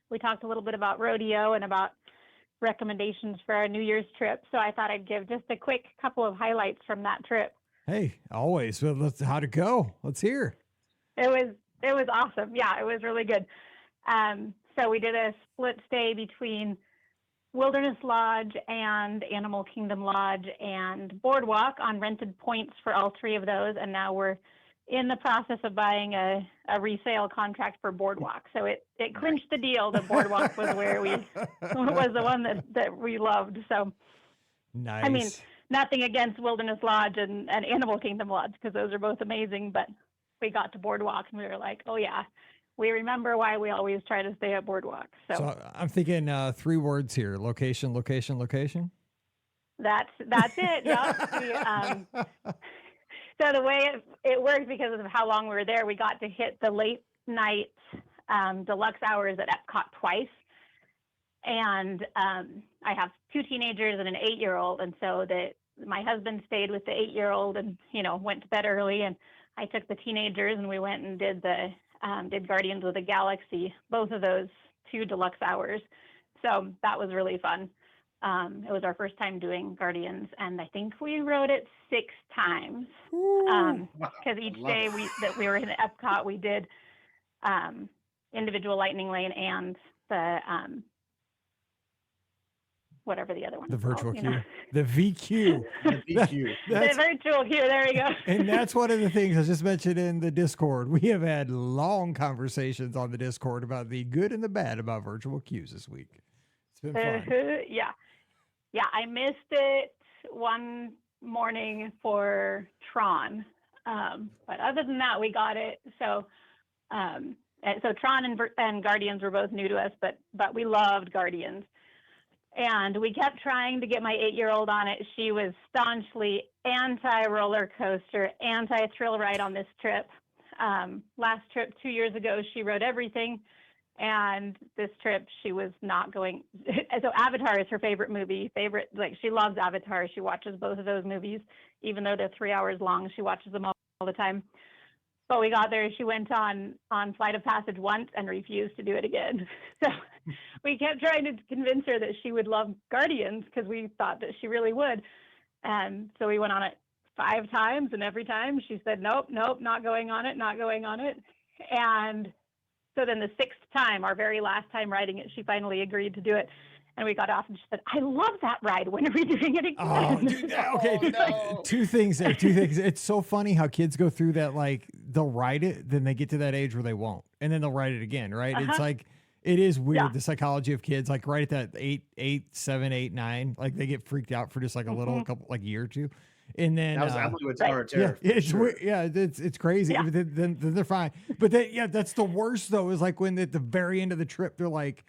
[SPEAKER 6] We talked a little bit about rodeo and about recommendations for our New Year's trip. So I thought I'd give just a quick couple of highlights from that trip.
[SPEAKER 1] Hey, always. Well, how'd it go? Let's hear.
[SPEAKER 6] It was awesome. Yeah, it was really good. So we did a split stay between Wilderness Lodge and Animal Kingdom Lodge and Boardwalk on rented points for all three of those. And now we're in the process of buying a resale contract for Boardwalk. So it clinched the deal that Boardwalk was where was the one that we loved. So,
[SPEAKER 1] nice.
[SPEAKER 6] I mean, nothing against Wilderness Lodge and Animal Kingdom Lodge, because those are both amazing, but we got to Boardwalk and we were like, oh yeah, we remember why we always try to stay at Boardwalk. So
[SPEAKER 1] I'm thinking 3 words here: location, location, location.
[SPEAKER 6] That's it. Yeah. So the way it worked, because of how long we were there, we got to hit the late night deluxe hours at Epcot twice. And I have 2 teenagers and an 8-year-old. And so my husband stayed with the 8-year-old and, went to bed early. And I took the teenagers and we went and did Guardians of the Galaxy, both of those 2 deluxe hours. So that was really fun. It was our first time doing Guardians, and I think we rode it 6 times. Because each day that we were in Epcot, we did individual Lightning Lane and the whatever the other one.
[SPEAKER 1] The virtual
[SPEAKER 6] called,
[SPEAKER 1] queue, the VQ,
[SPEAKER 3] The VQ.
[SPEAKER 6] the virtual queue. There we go.
[SPEAKER 1] And that's one of the things I just mentioned in the Discord. We have had long conversations on the Discord about the good and the bad about virtual queues this week. It's been fun.
[SPEAKER 6] Yeah, I missed it one morning for Tron, but other than that, we got it. So, so Tron and Guardians were both new to us, but we loved Guardians, and we kept trying to get my 8-year-old on it. She was staunchly anti-roller coaster, anti-thrill ride on this trip. Last trip 2 years ago, she rode everything. And this trip, she was not going. So Avatar is her favorite movie. She loves Avatar. She watches both of those movies, even though they're 3 hours long. She watches them all the time. But we got there. She went on Flight of Passage once and refused to do it again. So we kept trying to convince her that she would love Guardians, because we thought that she really would. And so we went on it 5 times, and every time she said, nope, not going on it, not going on it. And so then the 6th time, our very last time riding it, she finally agreed to do it. And we got off and she said, I love that ride. When are we doing it again?
[SPEAKER 1] Oh, dude, okay.
[SPEAKER 3] No.
[SPEAKER 1] 2 things there. 2 things. It's so funny how kids go through that, like they'll ride it, then they get to that age where they won't. And then they'll ride it again, right? It's like, it is weird, the psychology of kids, like right at that 8, 7, 8, 9, like they get freaked out for just like a little, couple, like year or 2. And then
[SPEAKER 3] that was Emily with Tower of Terror.
[SPEAKER 1] Yeah, it's
[SPEAKER 3] sure.
[SPEAKER 1] weird. Yeah, it's crazy.
[SPEAKER 6] Yeah.
[SPEAKER 1] But then they're fine. But then, that's the worst though, is like when at the very end of the trip, they're like,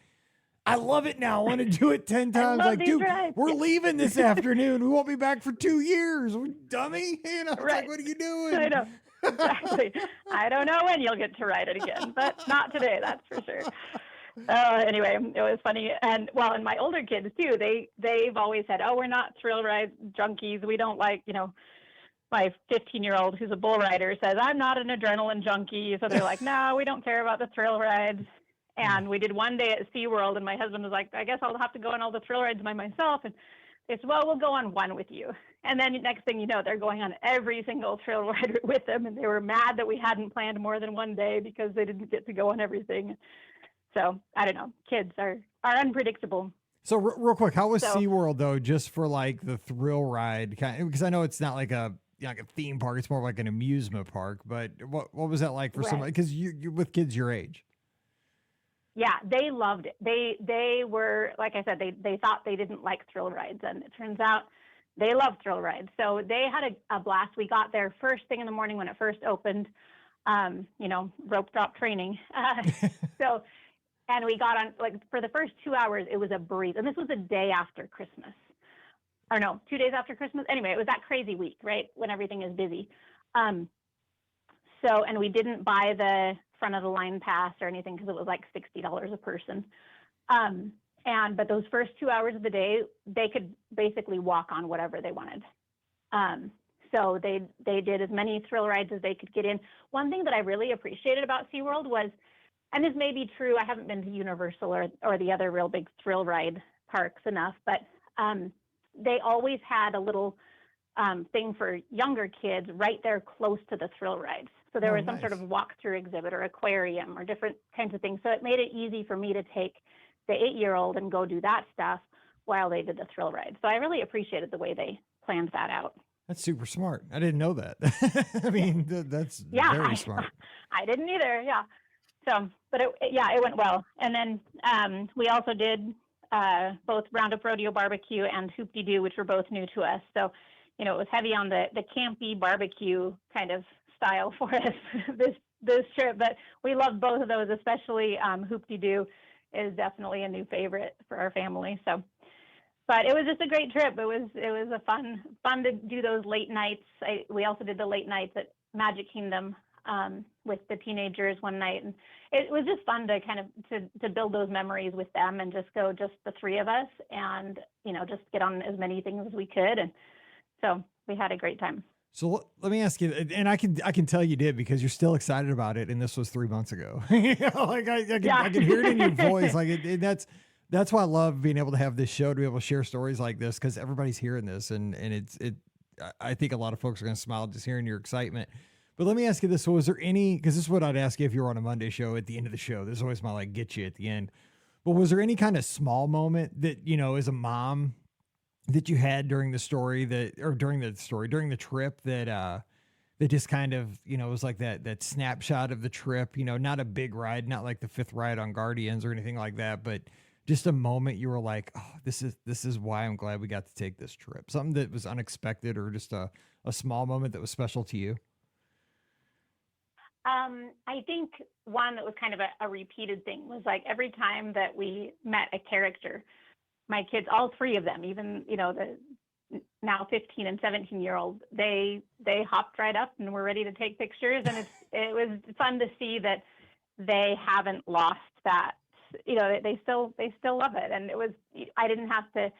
[SPEAKER 1] I love it now. I want to do it 10 times.
[SPEAKER 6] love
[SPEAKER 1] Like,
[SPEAKER 6] these
[SPEAKER 1] dude,
[SPEAKER 6] rides.
[SPEAKER 1] we're leaving this afternoon. We won't be back for 2 years. Dummy. You know, it's
[SPEAKER 6] Right.
[SPEAKER 1] like, what are you doing?
[SPEAKER 6] I know. Exactly. I don't know when you'll get to ride it again, but not today, that's for sure. Anyway, it was funny. And my older kids too, they've always said, oh, we're not thrill ride junkies. We don't like, my 15-year-old who's a bull rider says, I'm not an adrenaline junkie. So they're like, no, we don't care about the thrill rides. And we did one day at SeaWorld, and my husband was like, I guess I'll have to go on all the thrill rides by myself. And they said, well, we'll go on one with you. And then next thing you know, they're going on every single thrill ride with them. And they were mad that we hadn't planned more than one day because they didn't get to go on everything. So I don't know. Kids are unpredictable.
[SPEAKER 1] So real quick, how was SeaWorld though, just for like the thrill ride kind of, because I know it's not like a theme park, it's more like an amusement park, but what was that like for somebody, because you're with kids your age?
[SPEAKER 6] Yeah, they loved it. They were, like I said, they thought they didn't like thrill rides, and it turns out they love thrill rides. So they had a blast. We got there first thing in the morning when it first opened, rope drop training. And we got on, like, for the first 2 hours, it was a breeze. And this was a day after Christmas. Or no, 2 days after Christmas. Anyway, it was that crazy week, right, when everything is busy. And we didn't buy the front of the line pass or anything because it was like $60 a person. But those first 2 hours of the day, they could basically walk on whatever they wanted. So they did as many thrill rides as they could get in. One thing that I really appreciated about SeaWorld was, and this may be true, I haven't been to Universal or the other real big thrill ride parks enough, but they always had a little thing for younger kids right there close to the thrill rides. So there was some sort of walkthrough exhibit or aquarium or different kinds of things. So it made it easy for me to take the 8-year-old and go do that stuff while they did the thrill ride. So I really appreciated the way they planned that out.
[SPEAKER 1] That's super smart. I didn't know that. I mean, that's very smart.
[SPEAKER 6] I didn't either. Yeah. So, but it went well. And then we also did both Roundup Rodeo Barbecue and Hoop-de-Doo, which were both new to us. So, it was heavy on the campy barbecue kind of style for us this trip, but we loved both of those, especially Hoop-de-Doo is definitely a new favorite for our family. So, but it was just a great trip. It was a fun to do those late nights. We also did the late nights at Magic Kingdom with the teenagers one night, and it was just fun to kind of to build those memories with them and just go just the three of us and just get on as many things as we could, and so we had a great time.
[SPEAKER 1] So let me ask you, and I can tell you did because you're still excited about it, and this was 3 months ago. Like I can hear it in your voice. Like that's why I love being able to have this show, to be able to share stories like this, because everybody's hearing this, and I think a lot of folks are going to smile just hearing your excitement. But let me ask you this: so was there any? Because this is what I'd ask you if you were on a Monday show at the end of the show. This is always my get you at the end. But was there any kind of small moment that as a mom that you had during the trip that just kind of was like that snapshot of the trip? Not a big ride, not like the 5th ride on Guardians or anything like that, but just a moment you were like, oh, this is why I'm glad we got to take this trip. Something that was unexpected, or just a small moment that was special to you.
[SPEAKER 6] I think one that was kind of a repeated thing was like every time that we met a character, my kids, all three of them, even, the now 15 and 17-year-old, they hopped right up and were ready to take pictures. And it was fun to see that they haven't lost that, they still love it. And I didn't have to,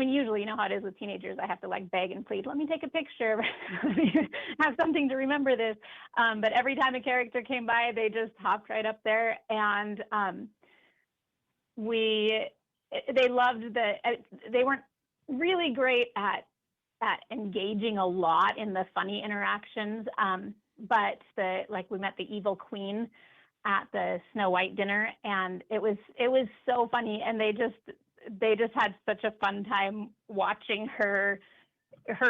[SPEAKER 6] usually, you know how it is with teenagers, I have to beg and plead, let me take a picture, have something to remember this. But every time a character came by, they just hopped right up there. And they loved they weren't really great at engaging a lot in the funny interactions. But we met the evil queen at the Snow White dinner, and it was so funny. And they just had such a fun time watching her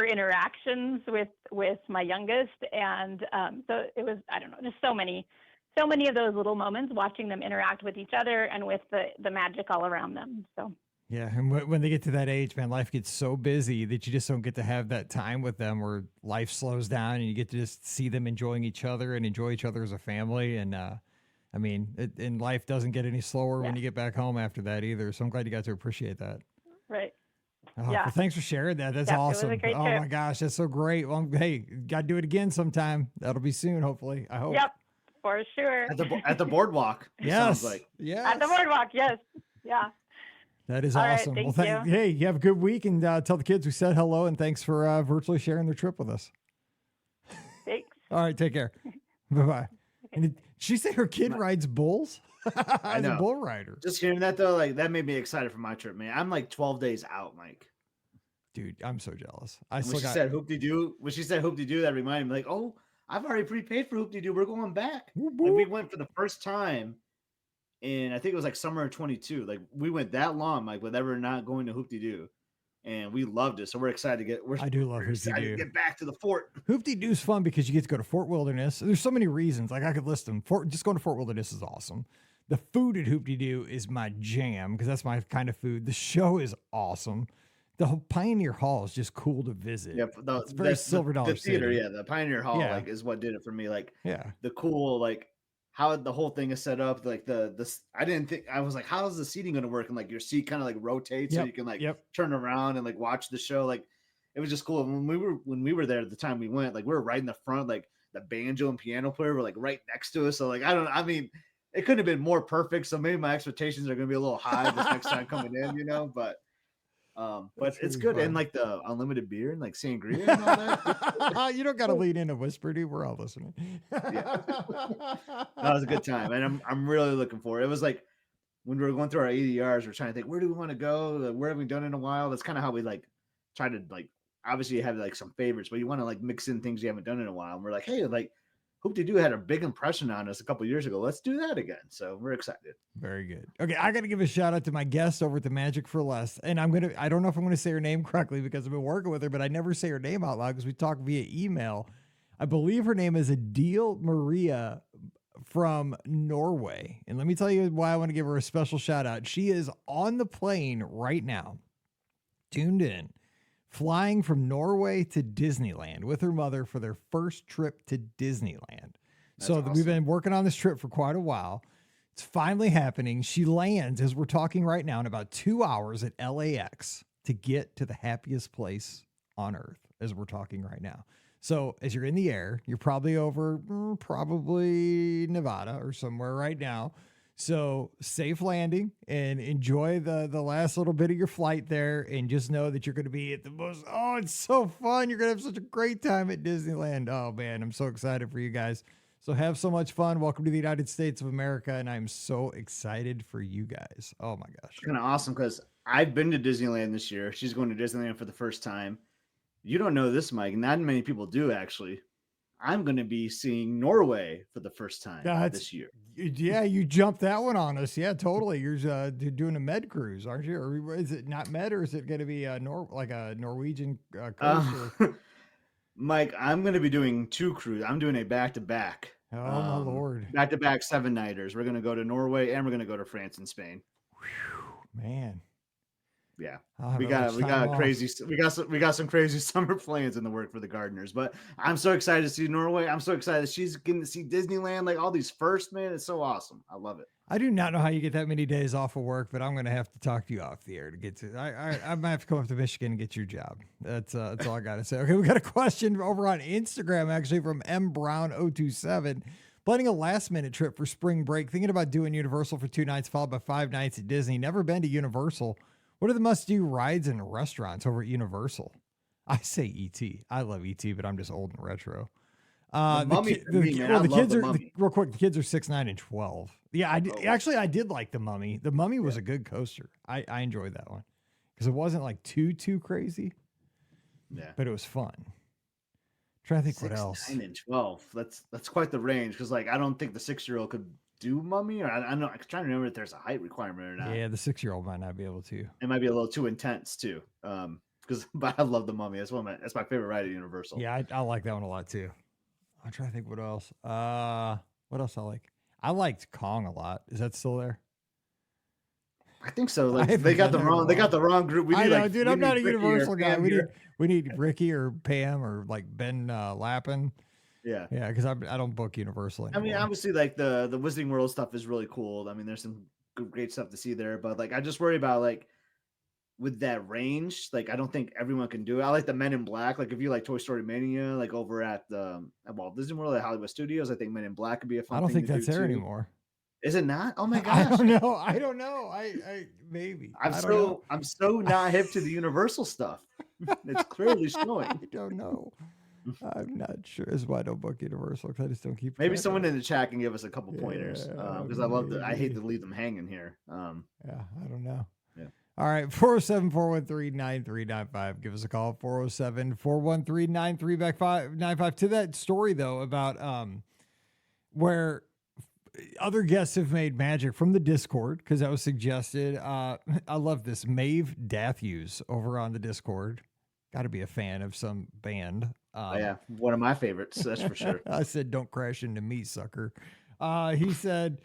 [SPEAKER 6] interactions with my youngest. And so it was, I don't know, just so many of those little moments, watching them interact with each other and with the magic all around them. So
[SPEAKER 1] yeah, and when they get to that age, man, life gets so busy that you just don't get to have that time with them where life slows down and you get to just see them enjoying each other and enjoy each other as a family. And I mean, and life doesn't get any slower when
[SPEAKER 6] Yeah.
[SPEAKER 1] you get back home after that either. So I'm glad you got to appreciate that.
[SPEAKER 6] Right.
[SPEAKER 1] Oh,
[SPEAKER 6] Yeah.
[SPEAKER 1] well, thanks for sharing that. That's
[SPEAKER 6] Yeah, it was
[SPEAKER 1] awesome.
[SPEAKER 6] a great
[SPEAKER 1] Oh
[SPEAKER 6] trip.
[SPEAKER 1] my gosh, that's so great. Well, hey, got to do it again sometime. That'll be soon, hopefully. I hope.
[SPEAKER 6] Yep, for sure.
[SPEAKER 3] At the boardwalk. It
[SPEAKER 1] Yes.
[SPEAKER 3] sounds like.
[SPEAKER 1] Yes.
[SPEAKER 6] At the boardwalk, yes. Yeah.
[SPEAKER 1] That is
[SPEAKER 6] All right,
[SPEAKER 1] awesome.
[SPEAKER 6] thank
[SPEAKER 1] Well,
[SPEAKER 6] you.
[SPEAKER 1] hey, you have a good week, and tell the kids we said hello, and thanks for virtually sharing their trip with us.
[SPEAKER 6] Thanks.
[SPEAKER 1] All right, take care. Bye bye. And did she say her kid rides bulls? As a
[SPEAKER 3] know.
[SPEAKER 1] bull rider.
[SPEAKER 3] Just hearing that though, like that made me excited for my trip, man. I'm like 12 days out, Mike.
[SPEAKER 1] Dude, I'm so jealous.
[SPEAKER 3] When she said hoop-de-doo, that reminded me, like, oh, I've already prepaid for hoop-de-doo. We're going back.
[SPEAKER 1] Whoop,
[SPEAKER 3] Like, we
[SPEAKER 1] whoop.
[SPEAKER 3] went for the first time in, I think it was like summer of 22. Like, we went that long, like, with ever not going to hoop-de-doo. And we loved it. So we're excited to get,
[SPEAKER 1] I do love
[SPEAKER 3] we're excited to
[SPEAKER 1] hoop-de-doo.
[SPEAKER 3] get back to the fort.
[SPEAKER 1] Hoop-de-doo's fun because you get to go to Fort Wilderness. There's so many reasons. Like I could list them. Just going to Fort Wilderness is awesome. The food at Hoop-de-doo is my jam because that's my kind of food. The show is awesome. The whole Pioneer Hall is just cool to visit.
[SPEAKER 3] Yep.
[SPEAKER 1] It's very Silver Dollar
[SPEAKER 3] the theater,
[SPEAKER 1] City.
[SPEAKER 3] yeah. The Pioneer Hall,
[SPEAKER 1] Yeah.
[SPEAKER 3] like, is what did it for me. Like,
[SPEAKER 1] Yeah.
[SPEAKER 3] the cool, like, how the whole thing is set up. Like, I didn't think, I was like, how is the seating going to work? And like, your seat kind of like rotates so
[SPEAKER 1] Yep,
[SPEAKER 3] you can like
[SPEAKER 1] yep.
[SPEAKER 3] turn around and like watch the show. Like, it was just cool. And when we were there at the time we went, like, we were right in the front, like the banjo and piano player were like right next to us. So like, I mean, it couldn't have been more perfect. So maybe my expectations are going to be a little high this next time coming in, you know, but
[SPEAKER 1] That's
[SPEAKER 3] it's
[SPEAKER 1] really
[SPEAKER 3] good.
[SPEAKER 1] fun.
[SPEAKER 3] And like the unlimited beer and like sangria and all that.
[SPEAKER 1] You don't got to lean in and whisper, dude. We're all listening.
[SPEAKER 3] That was a good time. And I'm really looking forward. It was like when we were going through our ADRs, we're trying to think, where do we want to go? Like, where have we done in a while? That's kind of how we like try to like, obviously you have like some favorites, but you want to like mix in things you haven't done in a while. And we're like, hey, like Hoop-de-Doo had a big impression on us a couple years ago. Let's do that again. So we're excited.
[SPEAKER 1] Very good. Okay, I got to give a shout out to my guest over at the Magic for Less. And I don't know if I'm going to say her name correctly because I've been working with her, but I never say her name out loud because we talk via email. I believe her name is Adele Maria from Norway. And let me tell you why I want to give her a special shout out. She is on the plane right now, tuned in, flying from Norway to Disneyland with her mother for their first trip to Disneyland. So
[SPEAKER 3] awesome.
[SPEAKER 1] we've been working on this trip for quite a while. It's finally happening. She lands as we're talking right now in about 2 hours at LAX to get to the happiest place on earth as we're talking right now. So as you're in the air, you're probably over probably Nevada or somewhere right now. So safe landing and enjoy the last little bit of your flight there. And just know that you're going to be at the most, oh, it's so fun. You're going to have such a great time at Disneyland. Oh man, I'm so excited for you guys. So have so much fun. Welcome to the United States of America. And I'm so excited for you guys. Oh my gosh.
[SPEAKER 3] It's kind of awesome because I've been to Disneyland this year. She's going to Disneyland for the first time. You don't know this, Mike. Not many people do, actually. I'm going to be seeing Norway for the first time this year.
[SPEAKER 1] Yeah, you jumped that one on us. Yeah, totally. You're doing a med cruise, aren't you? Or is it not med, or is it going to be like a Norwegian cruise?
[SPEAKER 3] Mike, I'm going to be doing 2 cruises. I'm doing a back-to-back.
[SPEAKER 1] Oh, my Lord.
[SPEAKER 3] Back-to-back 7-nighters. We're going to go to Norway and we're going to go to France and Spain.
[SPEAKER 1] Whew, man.
[SPEAKER 3] Yeah,
[SPEAKER 1] I'll
[SPEAKER 3] we
[SPEAKER 1] have that much time
[SPEAKER 3] got
[SPEAKER 1] off.
[SPEAKER 3] crazy. We got some crazy summer plans in the work for the gardeners. But I'm so excited to see Norway. I'm so excited she's getting to see Disneyland. Like all these first, man, it's so awesome. I love it.
[SPEAKER 1] I do not know how you get that many days off of work, but I'm going to have to talk to you off the air to get to. I might have to come up to Michigan and get your job. That's all I got to say. Okay, we got a question over on Instagram actually from mbrown027. Planning a last-minute trip for spring break, thinking about doing Universal for 2 nights followed by 5 nights at Disney. Never been to Universal. What are the must-do rides and restaurants over at Universal? I say E.T. I love E.T., but I'm just old and retro.
[SPEAKER 3] The Mummy for me, man. I
[SPEAKER 1] the
[SPEAKER 3] love
[SPEAKER 1] kids
[SPEAKER 3] the
[SPEAKER 1] are
[SPEAKER 3] Mummy.
[SPEAKER 1] real quick. The kids are 6, 9, and 12. Yeah, I did like the Mummy. The Mummy was a good coaster. I enjoyed that one because it wasn't like too crazy.
[SPEAKER 3] Yeah,
[SPEAKER 1] but it was fun. Trying to think
[SPEAKER 3] 6,
[SPEAKER 1] what else.
[SPEAKER 3] 9, and 12. That's quite the range because like I don't think the 6-year-old could do Mummy, or I don't know. I'm trying to remember if there's a height requirement or not.
[SPEAKER 1] Yeah, the 6-year-old might not be able to.
[SPEAKER 3] It might be a little too intense too. But I love the Mummy. That's that's my favorite ride at Universal.
[SPEAKER 1] Yeah, I like that one a lot too. I'm trying to think what else. What else I like? I liked Kong a lot. Is that still there?
[SPEAKER 3] I think so.
[SPEAKER 1] I
[SPEAKER 3] Like
[SPEAKER 1] haven't
[SPEAKER 3] they got
[SPEAKER 1] been
[SPEAKER 3] the
[SPEAKER 1] there in a
[SPEAKER 3] wrong. They got the wrong group. We
[SPEAKER 1] I
[SPEAKER 3] need,
[SPEAKER 1] know,
[SPEAKER 3] like,
[SPEAKER 1] dude.
[SPEAKER 3] we
[SPEAKER 1] I'm not a
[SPEAKER 3] need Ricky or
[SPEAKER 1] Universal guy.
[SPEAKER 3] Pam
[SPEAKER 1] We
[SPEAKER 3] here.
[SPEAKER 1] need Ricky or Pam or like Ben Lappin.
[SPEAKER 3] Yeah.
[SPEAKER 1] Yeah, because I don't book Universal anymore.
[SPEAKER 3] I mean, obviously, like the Wizarding World stuff is really cool. I mean, there's some great stuff to see there, but like I just worry about like with that range, like I don't think everyone can do it. I like the Men in Black. Like if you like Toy Story Mania, like over at Walt Disney World at Hollywood Studios, I think Men in Black could be a fun.
[SPEAKER 1] I don't
[SPEAKER 3] thing
[SPEAKER 1] think
[SPEAKER 3] to
[SPEAKER 1] that's
[SPEAKER 3] do
[SPEAKER 1] there
[SPEAKER 3] too.
[SPEAKER 1] anymore.
[SPEAKER 3] Is it not? Oh my
[SPEAKER 1] I
[SPEAKER 3] gosh!
[SPEAKER 1] don't know. I don't know. I maybe.
[SPEAKER 3] I'm so not hip to the Universal stuff. It's clearly showing.
[SPEAKER 1] I don't know. I'm not sure. That's why I don't book Universal, because I just don't keep.
[SPEAKER 3] Maybe someone in the chat can give us a couple pointers, because I love I hate
[SPEAKER 1] maybe.
[SPEAKER 3] to leave them hanging here.
[SPEAKER 1] Yeah, I don't know.
[SPEAKER 3] Yeah.
[SPEAKER 1] All right, 407-413-9395. Give us a call. 407-413-9395. To that story though about where other guests have made magic from the Discord, because that was suggested. I love this. Maeve Dathuse over on the Discord. Got to be a fan of some band.
[SPEAKER 3] Yeah, one of my favorites, that's for sure.
[SPEAKER 1] I said, "Don't crash into me, sucker." He said,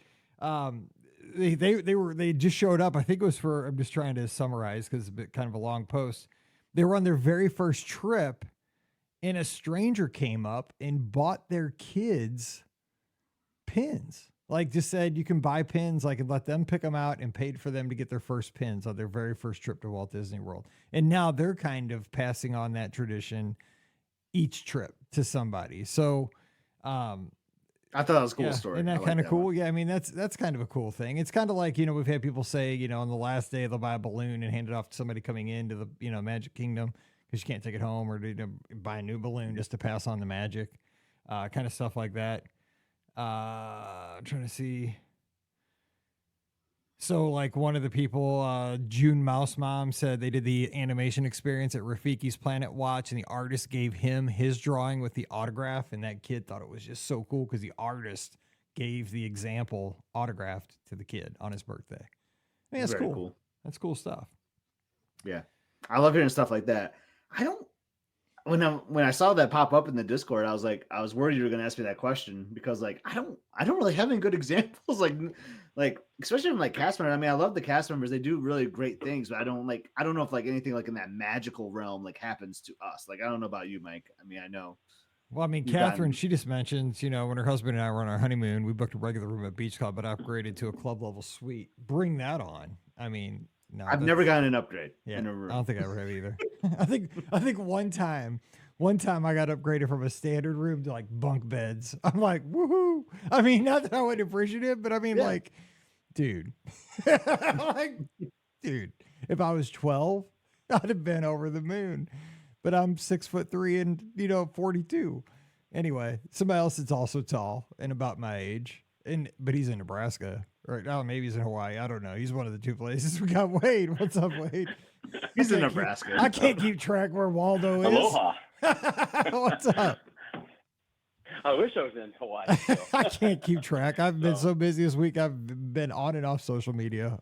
[SPEAKER 1] they just showed up. I think it was for. I'm just trying to summarize because it's a bit kind of a long post. They were on their very first trip, and a stranger came up and bought their kids pins. Like, just said you can buy pins, like, and let them pick them out, and paid for them to get their first pins on their very first trip to Walt Disney World. And now they're kind of passing on that tradition each trip to somebody. So,
[SPEAKER 3] I thought that was a cool story.
[SPEAKER 1] Isn't that
[SPEAKER 3] I
[SPEAKER 1] kind of
[SPEAKER 3] like
[SPEAKER 1] cool?
[SPEAKER 3] one.
[SPEAKER 1] Yeah, I mean that's kind of a cool thing. It's kind of like, we've had people say, on the last day they'll buy a balloon and hand it off to somebody coming into the Magic Kingdom because you can't take it home, or to buy a new balloon just to pass on the magic, kind of stuff like that. I'm trying to see. So, like, one of the people, June Mouse Mom, said they did the animation experience at Rafiki's Planet Watch, and the artist gave him his drawing with the autograph, and that kid thought it was just so cool because the artist gave the example autographed to the kid on his birthday. I mean, that's
[SPEAKER 3] Very
[SPEAKER 1] cool. That's cool stuff.
[SPEAKER 3] Yeah, I love hearing stuff like that. When I saw that pop up in the Discord, I was worried you were going to ask me that question, because like I don't really have any good examples, like especially from like cast members. I mean, I love the cast members; they do really great things, but I don't know if like anything like in that magical realm like happens to us. Like I don't know about you, Mike. I mean, I know.
[SPEAKER 1] Well, I mean, Catherine, she just mentions, when her husband and I were on our honeymoon, we booked a regular room at Beach Club, but upgraded to a club level suite. Bring that on. I mean, no,
[SPEAKER 3] I've never gotten an upgrade in a
[SPEAKER 1] I
[SPEAKER 3] room.
[SPEAKER 1] don't think I ever have either. I think one time I got upgraded from a standard room to like bunk beds. I'm like, woohoo! I mean, not that I wasn't appreciative, but I mean, like, dude, dude, if I was 12, I'd have been over the moon. But I'm 6'3" and 42. Anyway, somebody else that's also tall and about my age, but he's in Nebraska. Right now, maybe he's in Hawaii. I don't know. He's one of the two places. We got Wade. What's up, Wade?
[SPEAKER 3] He's in Nebraska.
[SPEAKER 1] I can't keep track where Waldo is.
[SPEAKER 7] Aloha.
[SPEAKER 1] What's up?
[SPEAKER 7] I wish I was in Hawaii. So.
[SPEAKER 1] I can't keep track. I've been so busy this week. I've been on and off social media.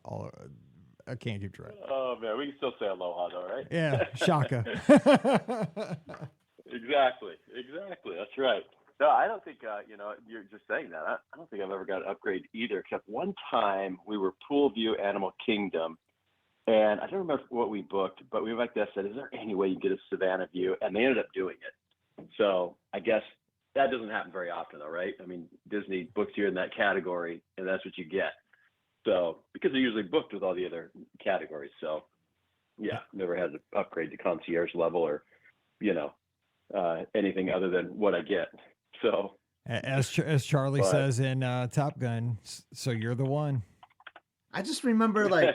[SPEAKER 1] I can't keep track.
[SPEAKER 7] Oh, man. We can still say aloha, though, right?
[SPEAKER 1] Yeah, Shaka.
[SPEAKER 7] Exactly. That's right. No, I don't think, you're just saying that. I don't think I've ever got an upgrade either, except one time we were Pool View Animal Kingdom, and I don't remember what we booked, but we went back there and said, is there any way you can get a Savannah View? And they ended up doing it. So I guess that doesn't happen very often, though, right? I mean, Disney books you in that category, and that's what you get. So, because they're usually booked with all the other categories. So, yeah, never had to upgrade to concierge level or, anything other than what I get. So,
[SPEAKER 1] as Charlie says in Top Gun, so you're the one.
[SPEAKER 3] I just remember, like,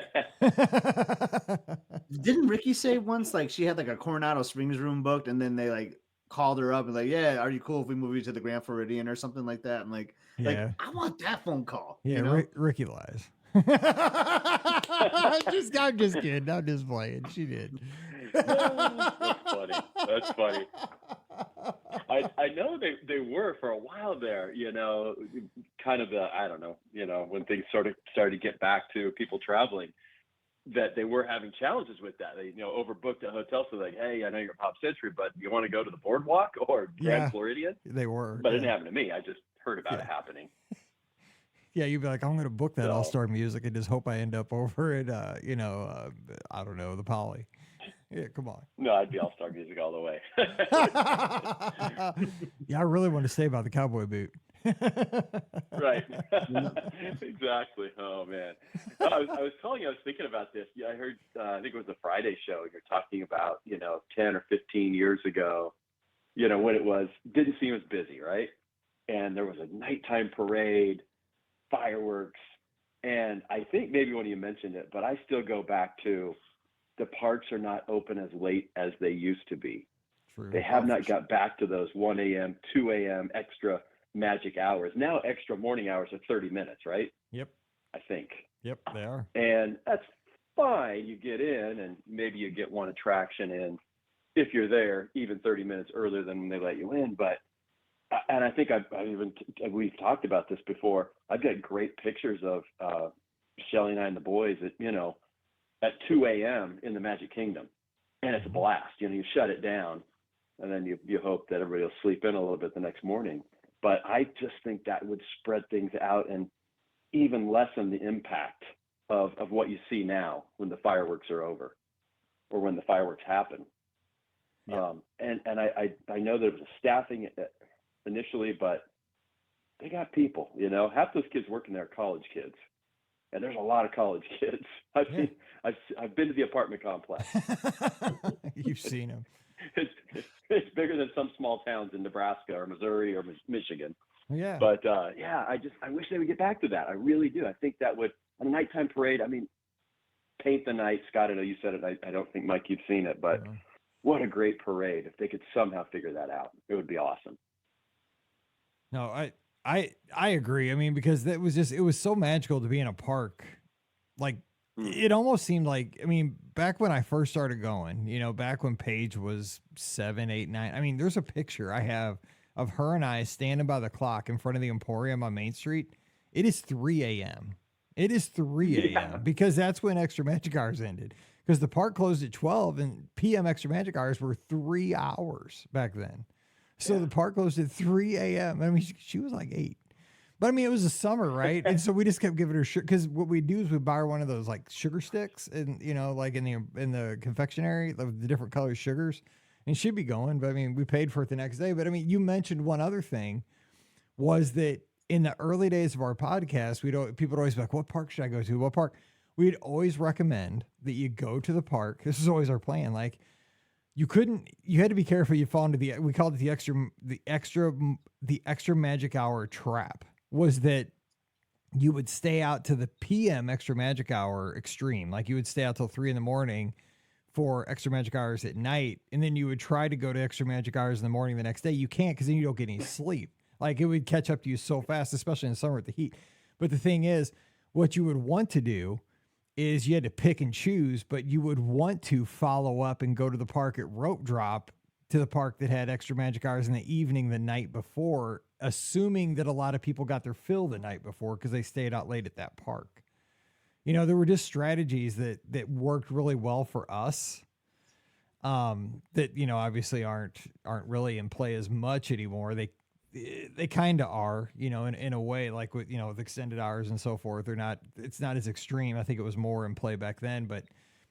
[SPEAKER 3] didn't Ricky say once, like, she had like a Coronado Springs room booked, and then they like called her up and like, yeah, are you cool if we move you to the Grand Floridian or something like that? And like I want that phone call.
[SPEAKER 1] Yeah, Ricky lies. I'm just kidding. I'm just playing. She did.
[SPEAKER 7] That's funny. I know they were for a while there, kind of I don't know, when things sort of started to get back to people traveling, that they were having challenges with that. They, overbooked a hotel. So like, hey, I know you're Pop Century, but you want to go to the Boardwalk or Grand Floridian?
[SPEAKER 1] They were.
[SPEAKER 7] But it didn't happen to me. I just heard about it happening.
[SPEAKER 1] Yeah, you'd be like, I'm going to book that All-Star Music and just hope I end up over at, I don't know, the Poly. Yeah, come on.
[SPEAKER 7] No, I'd be all-star music all the way.
[SPEAKER 1] Yeah, I really want to say about the cowboy boot.
[SPEAKER 7] Right. Exactly. Oh man. No, I was calling you. I was thinking about this. Yeah, I heard. I think it was a Friday show. You're talking about 10 or 15 years ago. When it didn't seem as busy, right? And there was a nighttime parade, fireworks, and I think maybe when you mentioned it, but I still go back to the parks are not open as late as they used to be.
[SPEAKER 1] True.
[SPEAKER 7] They have not got back to those 1 a.m., 2 a.m. extra magic hours. Now extra morning hours are 30 minutes, right?
[SPEAKER 1] Yep.
[SPEAKER 7] I think.
[SPEAKER 1] Yep, they are.
[SPEAKER 7] And that's fine. You get in and maybe you get one attraction in if you're there even 30 minutes earlier than when they let you in. And I think we've talked about this before. I've got great pictures of Shelly and I and the boys at 2 a.m. in the Magic Kingdom. And it's a blast. You shut it down and then you hope that everybody will sleep in a little bit the next morning. But I just think that would spread things out and even lessen the impact of what you see now when the fireworks are over or when the fireworks happen.
[SPEAKER 1] Yeah.
[SPEAKER 7] And I know there was a staffing initially, but they got people, half those kids working there are college kids. And there's a lot of college kids. I've been to the apartment complex.
[SPEAKER 1] You've seen them.
[SPEAKER 7] It's bigger than some small towns in Nebraska or Missouri or Michigan.
[SPEAKER 1] Yeah.
[SPEAKER 7] But I wish they would get back to that. I really do. I think that would, on a nighttime parade, paint the night. Scott, I know you said it. I don't think, Mike, you've seen it, but what a great parade. If they could somehow figure that out, it would be awesome.
[SPEAKER 1] No, I agree. Because it was so magical to be in a park. Like, it almost seemed like, back when I first started going, back when Paige was 7, 8, 9, there's a picture I have of her and I standing by the clock in front of the Emporium on Main Street. It is 3 a.m. It is 3 a.m. because that's when Extra Magic Hours ended. Because the park closed at 12 and PM Extra Magic Hours were 3 hours back then. So the park closed at 3 a.m. She was like 8. But it was the summer, right? And so we just kept giving her sugar, because what we do is we buy her one of those like sugar sticks, and like in the confectionery, the different colored sugars, and she'd be going. But we paid for it the next day. But you mentioned one other thing, was that in the early days of our podcast, people would always be like, "What park should I go to? What park?" We'd always recommend that you go to the park. This is always our plan. Like, you had to be careful. You fall into we called it the extra magic hour trap. Was that you would stay out to the PM Extra Magic Hour extreme. Like, you would stay out till 3 a.m. for Extra Magic Hours at night. And then you would try to go to Extra Magic Hours in the morning the next day. You can't, because then you don't get any sleep. Like, it would catch up to you so fast, especially in the summer with the heat. But the thing is, what you would want to do is you had to pick and choose, but you would want to follow up and go to the park at rope drop, to the park that had Extra Magic Hours in the evening the night before, assuming that a lot of people got their fill the night before because they stayed out late at that park. There were just strategies that worked really well for us, that, obviously aren't really in play as much anymore. They kind of are, in a way, like with extended hours and so forth. It's not as extreme. I think it was more in play back then, but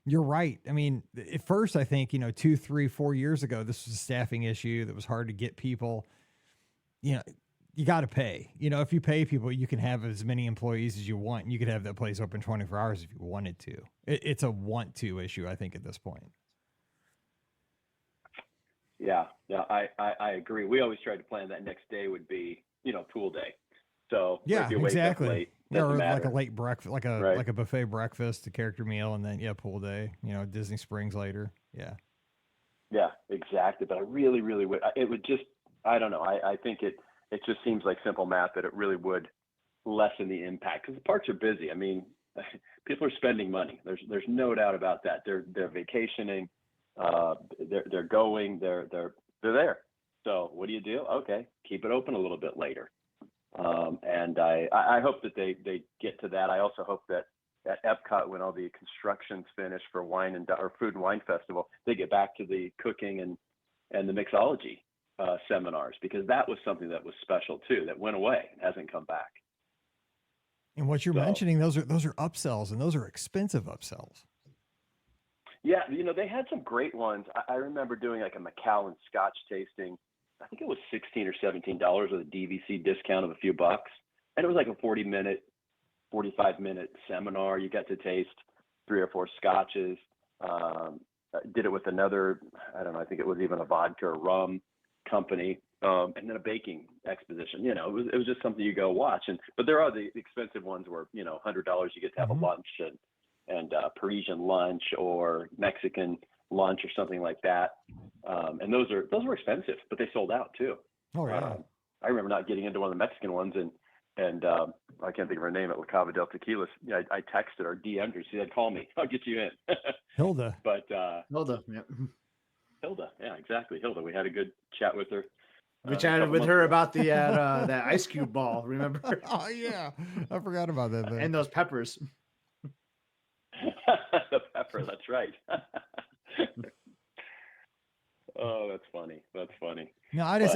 [SPEAKER 1] you're right. At first, I think, 2, 3, 4 years ago, this was a staffing issue that was hard to get people. You got to pay. If you pay people, you can have as many employees as you want, and you could have that place open 24 hours if you wanted to. It's a want to issue, I think, at this point.
[SPEAKER 7] Yeah, I agree. We always tried to plan that next day would be, pool day. So if you wake
[SPEAKER 1] exactly.
[SPEAKER 7] up late,
[SPEAKER 1] Or
[SPEAKER 7] matter.
[SPEAKER 1] like a late breakfast, like a buffet breakfast, a character meal, and then pool day. Disney Springs later.
[SPEAKER 7] Yeah, exactly. But I really, really would. It would just. I don't know. I think it just seems like simple math that it really would lessen the impact, because the parks are busy. People are spending money. There's no doubt about that. They're vacationing. They're going. They're there. So what do you do? Okay, keep it open a little bit later. And I hope that they get to that. I also hope that at Epcot, when all the construction's finished for Food and Wine Festival, they get back to the cooking and the mixology seminars, because that was something that was special too, that went away and hasn't come back.
[SPEAKER 1] And what you're mentioning, those are upsells, and those are expensive upsells.
[SPEAKER 7] Yeah, they had some great ones. I remember doing like a Macallan Scotch tasting. I think it was $16 or $17 with a DVC discount of a few bucks, and it was like a 45-minute seminar. You got to taste 3 or 4 scotches. I did it with another, I don't know, I think it was even a vodka or rum company, and then a baking exposition. It was just something you go watch. But there are the expensive ones where $100 you get to have a lunch and Parisian lunch or Mexican lunch or something like that. And those were expensive, but they sold out too.
[SPEAKER 1] Oh yeah.
[SPEAKER 7] I remember not getting into one of the Mexican ones, and I can't think of her name at La Cava del Tequila. I texted her, DM'd her. She said, "Call me, I'll get you in."
[SPEAKER 1] Hilda.
[SPEAKER 7] But
[SPEAKER 3] Hilda, yeah.
[SPEAKER 7] Hilda, yeah, exactly. Hilda, we had a good chat with her.
[SPEAKER 3] We chatted with her about that ice cube ball. Remember?
[SPEAKER 1] Oh yeah, I forgot about that thing.
[SPEAKER 3] And those peppers.
[SPEAKER 7] The pepper, that's right. Oh, that's funny. That's funny.
[SPEAKER 1] No,
[SPEAKER 7] I really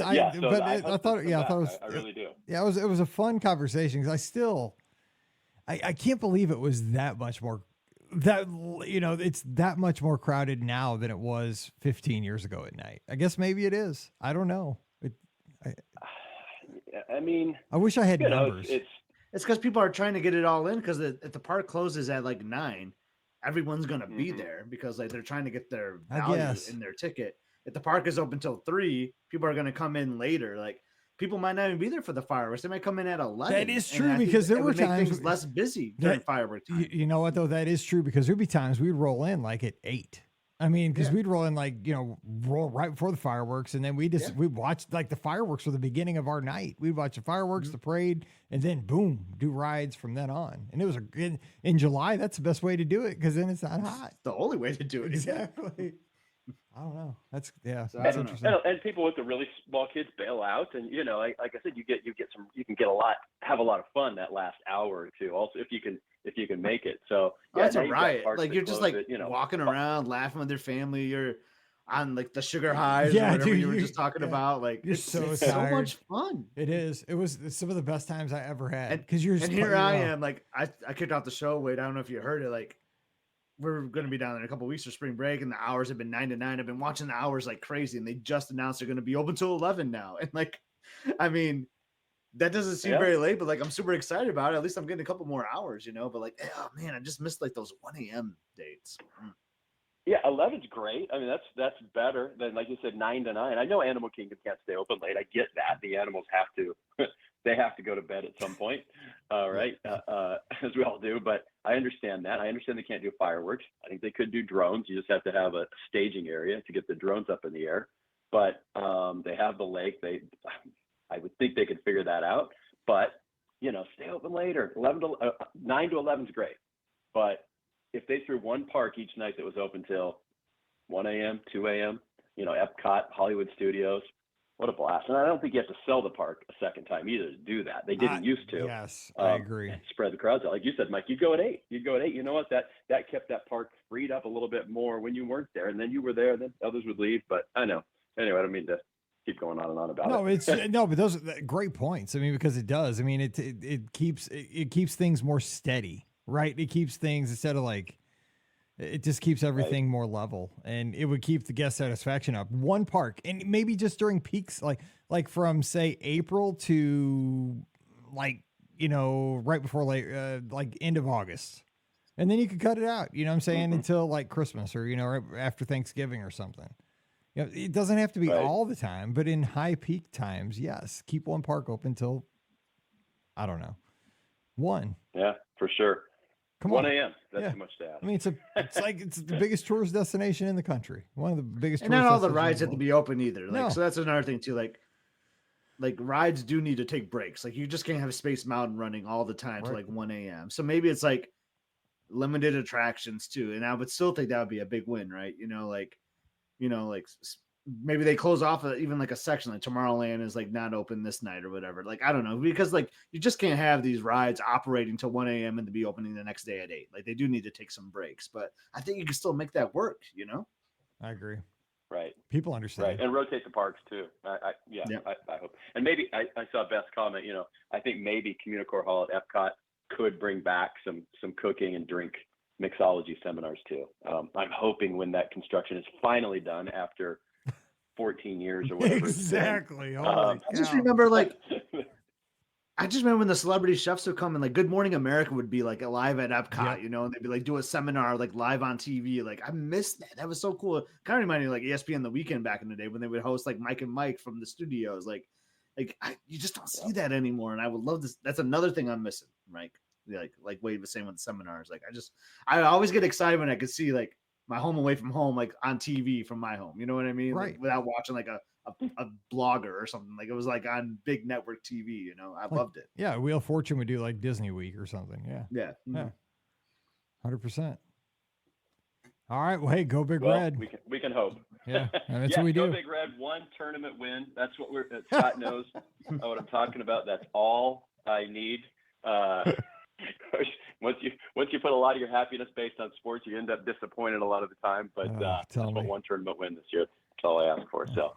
[SPEAKER 7] do.
[SPEAKER 1] Yeah, it was a fun conversation because I can't believe it was that much more. It's that much more crowded now than it was 15 years ago at night. I guess maybe it is. I don't know. I wish I had numbers.
[SPEAKER 3] It's because people are trying to get it all in because if the park closes at like 9, everyone's gonna be there because like they're trying to get their value in their ticket. If the park is open till 3, people are gonna come in later. Like people might not even be there for the fireworks. They might come in at 11.
[SPEAKER 1] That is true because there were times
[SPEAKER 3] things less busy during fireworks time.
[SPEAKER 1] You know what though? That is true because there'd be times we'd roll in like at 8. I mean, because we'd roll in roll right before the fireworks, and then we'd watch like the fireworks were the beginning of our night. We'd watch the fireworks, the parade, and then boom, do rides from then on. And it was in July. That's the best way to do it because then it's not hot.
[SPEAKER 3] The only way to do it.
[SPEAKER 1] Exactly. I don't know. That's interesting.
[SPEAKER 7] And people with the really small kids bail out, and like I said, you can have a lot of fun that last hour or two. Also, if you can make it. So
[SPEAKER 3] that's a riot. Like you're just walking around, laughing with your family. You're on like the sugar highs, or whatever you were just talking about. Like it's so much fun.
[SPEAKER 1] It is. It was some of the best times I ever had. Because
[SPEAKER 3] I am. Like I kicked off the show. Wade, I don't know if you heard it. Like we're going to be down there in a couple of weeks for spring break, and the hours have been 9 to 9. I've been watching the hours like crazy, and they just announced they're going to be open till 11 now. And like, I mean, that doesn't seem very late, but like I'm super excited about it. At least I'm getting a couple more hours, But like, oh man, I just missed like those 1 a.m. dates.
[SPEAKER 7] Yeah, 11's great. I mean, that's better than, like you said, 9 to 9. I know Animal Kingdom can't stay open late. I get that. The animals have to, they have to go to bed at some point, right? As we all do. But I understand that. I understand they can't do fireworks. I think they could do drones. You just have to have a staging area to get the drones up in the air. But they have the lake. I would think they could figure that out. But stay open later. 9 to 11 is great. But if they threw one park each night that was open till 1 a.m., 2 a.m., Epcot, Hollywood Studios, what a blast. And I don't think you have to sell the park a second time either to do that. They didn't used to.
[SPEAKER 1] Yes, I agree.
[SPEAKER 7] And spread the crowds out. Like you said, Mike, you'd go at 8. You know what? That kept that park freed up a little bit more when you weren't there. And then you were there, then others would leave. But I know. Anyway, I don't mean to keep going on and on about it.
[SPEAKER 1] But those are great points. I mean, because it does. I mean, it keeps things more steady. Right. It keeps things instead of like, it just keeps everything more level, and it would keep the guest satisfaction up. One park, and maybe just during peaks, like from say April to right before like end of August. And then you could cut it out, you know what I'm saying, until like Christmas or, right after Thanksgiving or something. It doesn't have to be all the time, but in high peak times, yes, keep one park open till, I don't know, 1.
[SPEAKER 7] Yeah, for sure. 1 a.m. That's too much to ask.
[SPEAKER 1] I mean, it's the biggest tourist destination in the country. One of the biggest.
[SPEAKER 3] And not all the rides have to be open either. So that's another thing too. Like rides do need to take breaks. Like you just can't have Space Mountain running all the time to like 1 a.m. So maybe it's like limited attractions too. And I would still think that would be a big win, right? Maybe they close off even like a section, like Tomorrowland is like not open this night or whatever. Like, I don't know, because like you just can't have these rides operating till 1 a.m. and to be opening the next day at 8. Like they do need to take some breaks, but I think you can still make that work,
[SPEAKER 1] I agree.
[SPEAKER 7] Right.
[SPEAKER 1] People understand.
[SPEAKER 7] Right. And rotate the parks too. I hope. And maybe I saw Beth's comment, I think maybe Communicore Hall at Epcot could bring back some cooking and drink mixology seminars too. I'm hoping when that construction is finally done after 14 years or whatever.
[SPEAKER 1] Exactly.
[SPEAKER 3] I just remember when the celebrity chefs would come and like Good Morning America would be like live at Epcot, you know, and they'd be like do a seminar like live on TV. Like I missed that. That was so cool. Kind of reminded me like ESPN The Weekend back in the day when they would host like Mike and Mike from the studios. You just don't see that anymore. And I would love this. That's another thing I'm missing, Mike. Like Wade was saying with the seminars. I always get excited when I could see like my home away from home, like on TV from my home. You know what I mean?
[SPEAKER 1] Right.
[SPEAKER 3] Like, without watching like a blogger or something. Like it was like on big network TV, you know. I loved it.
[SPEAKER 1] Yeah, Wheel of Fortune would do like Disney Week or something. Yeah.
[SPEAKER 3] Yeah.
[SPEAKER 1] 100%. All right. Well, hey, go Big Red.
[SPEAKER 7] We can hope.
[SPEAKER 1] Yeah, that's what we do.
[SPEAKER 7] Go Big Red, one tournament win. That's what Scott knows what I'm talking about. That's all I need. Once you put a lot of your happiness based on sports, you end up disappointed a lot of the time. But that's what one tournament win this year. That's all I ask for. So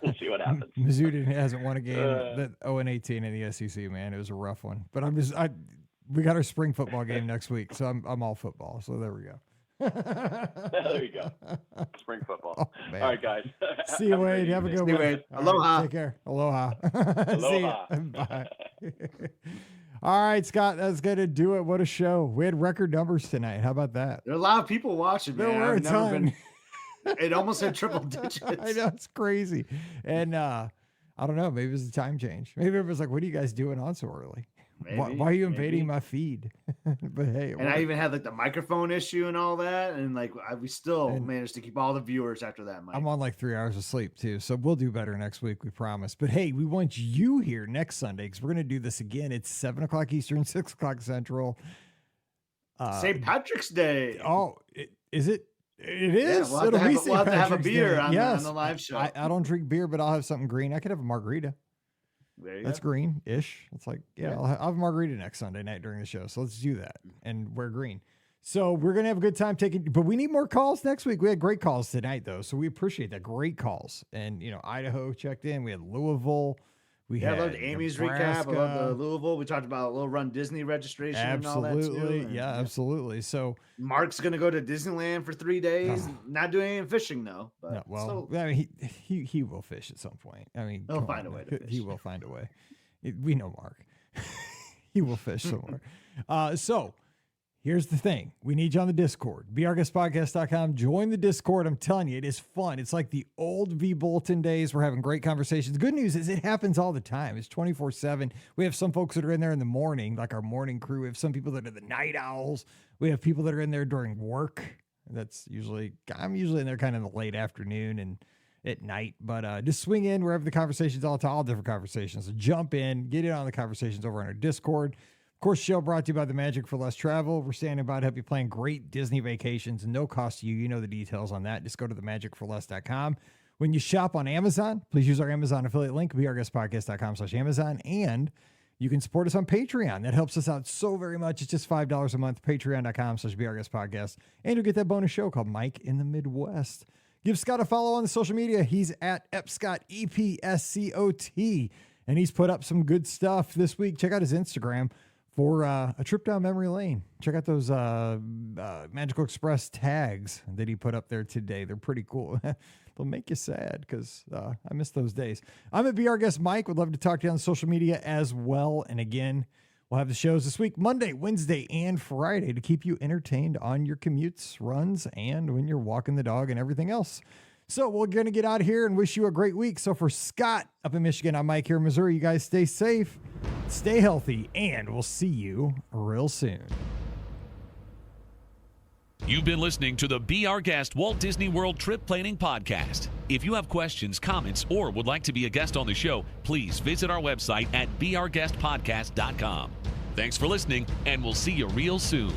[SPEAKER 7] we'll see what happens.
[SPEAKER 1] Mizzou hasn't won a game that 0-18 in the SEC. Man, it was a rough one. But we got our spring football game next week, so I'm all football. So there we go.
[SPEAKER 7] There you go. Spring football.
[SPEAKER 1] Oh,
[SPEAKER 7] all right, guys.
[SPEAKER 1] See you, Wade. Have a good one.
[SPEAKER 3] Wade. Aloha.
[SPEAKER 1] Right, take care. Aloha.
[SPEAKER 7] Aloha.
[SPEAKER 1] See you. Bye. All right, Scott, that's going to do it. What a show. We had record numbers tonight. How about that?
[SPEAKER 3] There are a lot of people watching, man.
[SPEAKER 1] There were a ton.
[SPEAKER 3] It almost hit triple digits.
[SPEAKER 1] I know, it's crazy. And I don't know, maybe it was a time change. Maybe it was like, what are you guys doing on so early? Why are you invading my feed? But hey,
[SPEAKER 3] and I even had like the microphone issue and all that, and like we still managed to keep all the viewers after that. Mike.
[SPEAKER 1] I'm on like 3 hours of sleep too, so we'll do better next week, we promise. But hey, we want you here next Sunday because we're gonna do this again. It's 7:00 Eastern, 6:00 Central.
[SPEAKER 3] St. Patrick's Day.
[SPEAKER 1] Oh, is it? It is.
[SPEAKER 3] Yeah, we'll have to have a beer on the live show.
[SPEAKER 1] I don't drink beer, but I'll have something green. I could have a margarita. That's green-ish. It's like, I'll have a margarita next Sunday night during the show. So let's do that and wear green. So we're going to have a good time but we need more calls next week. We had great calls tonight though. So we appreciate that. Great calls. And Idaho checked in. We had Louisville.
[SPEAKER 3] I loved Amy's recap. I love the Louisville. We talked about a little Run Disney registration and all that too.
[SPEAKER 1] Yeah, absolutely. So
[SPEAKER 3] Mark's going to go to Disneyland for 3 days. Not doing any fishing though. But
[SPEAKER 1] I mean, he will fish at some point. I mean,
[SPEAKER 3] he'll find a way to fish.
[SPEAKER 1] He will find a way. We know Mark. He will fish somewhere. So here's the thing. We need you on the Discord. BeOurGuestPodcast.com. Join the Discord. I'm telling you, it is fun. It's like the old V-Bulletin days. We're having great conversations. The good news is it happens all the time. It's 24/7. We have some folks that are in there in the morning, like our morning crew. We have some people that are the night owls. We have people that are in there during work. I'm usually in there kind of in the late afternoon and at night. But just swing in wherever the conversation's all different conversations. So jump in, get in on the conversations over on our Discord. Of course, show brought to you by the Magic for Less Travel. We're standing by to help you plan great Disney vacations, no cost to you. You know the details on that. Just go to themagicforless.com. When you shop on Amazon, please use our Amazon affiliate link, beourguestpodcast.com/Amazon, and you can support us on Patreon. That helps us out so very much. It's just $5 a month, patreon.com/beourguestpodcast, and you'll get that bonus show called Mike in the Midwest. Give Scott a follow on the social media. He's at Epscott, EPSCOT, and he's put up some good stuff this week. Check out his Instagram for a trip down memory lane. Check out those Magical Express tags that he put up there today. They're pretty cool. They'll make you sad because I miss those days. I'm at Be Our Guest Mike. Would love to talk to you on social media as well. And again, we'll have the shows this week, Monday, Wednesday, and Friday to keep you entertained on your commutes, runs, and when you're walking the dog and everything else. So we're going to get out of here and wish you a great week. So for Scott up in Michigan, I'm Mike here in Missouri. You guys stay safe, stay healthy, and we'll see you real soon.
[SPEAKER 2] You've been listening to the Be Our Guest Walt Disney World Trip Planning Podcast. If you have questions, comments, or would like to be a guest on the show, please visit our website at beourguestpodcast.com. Thanks for listening, and we'll see you real soon.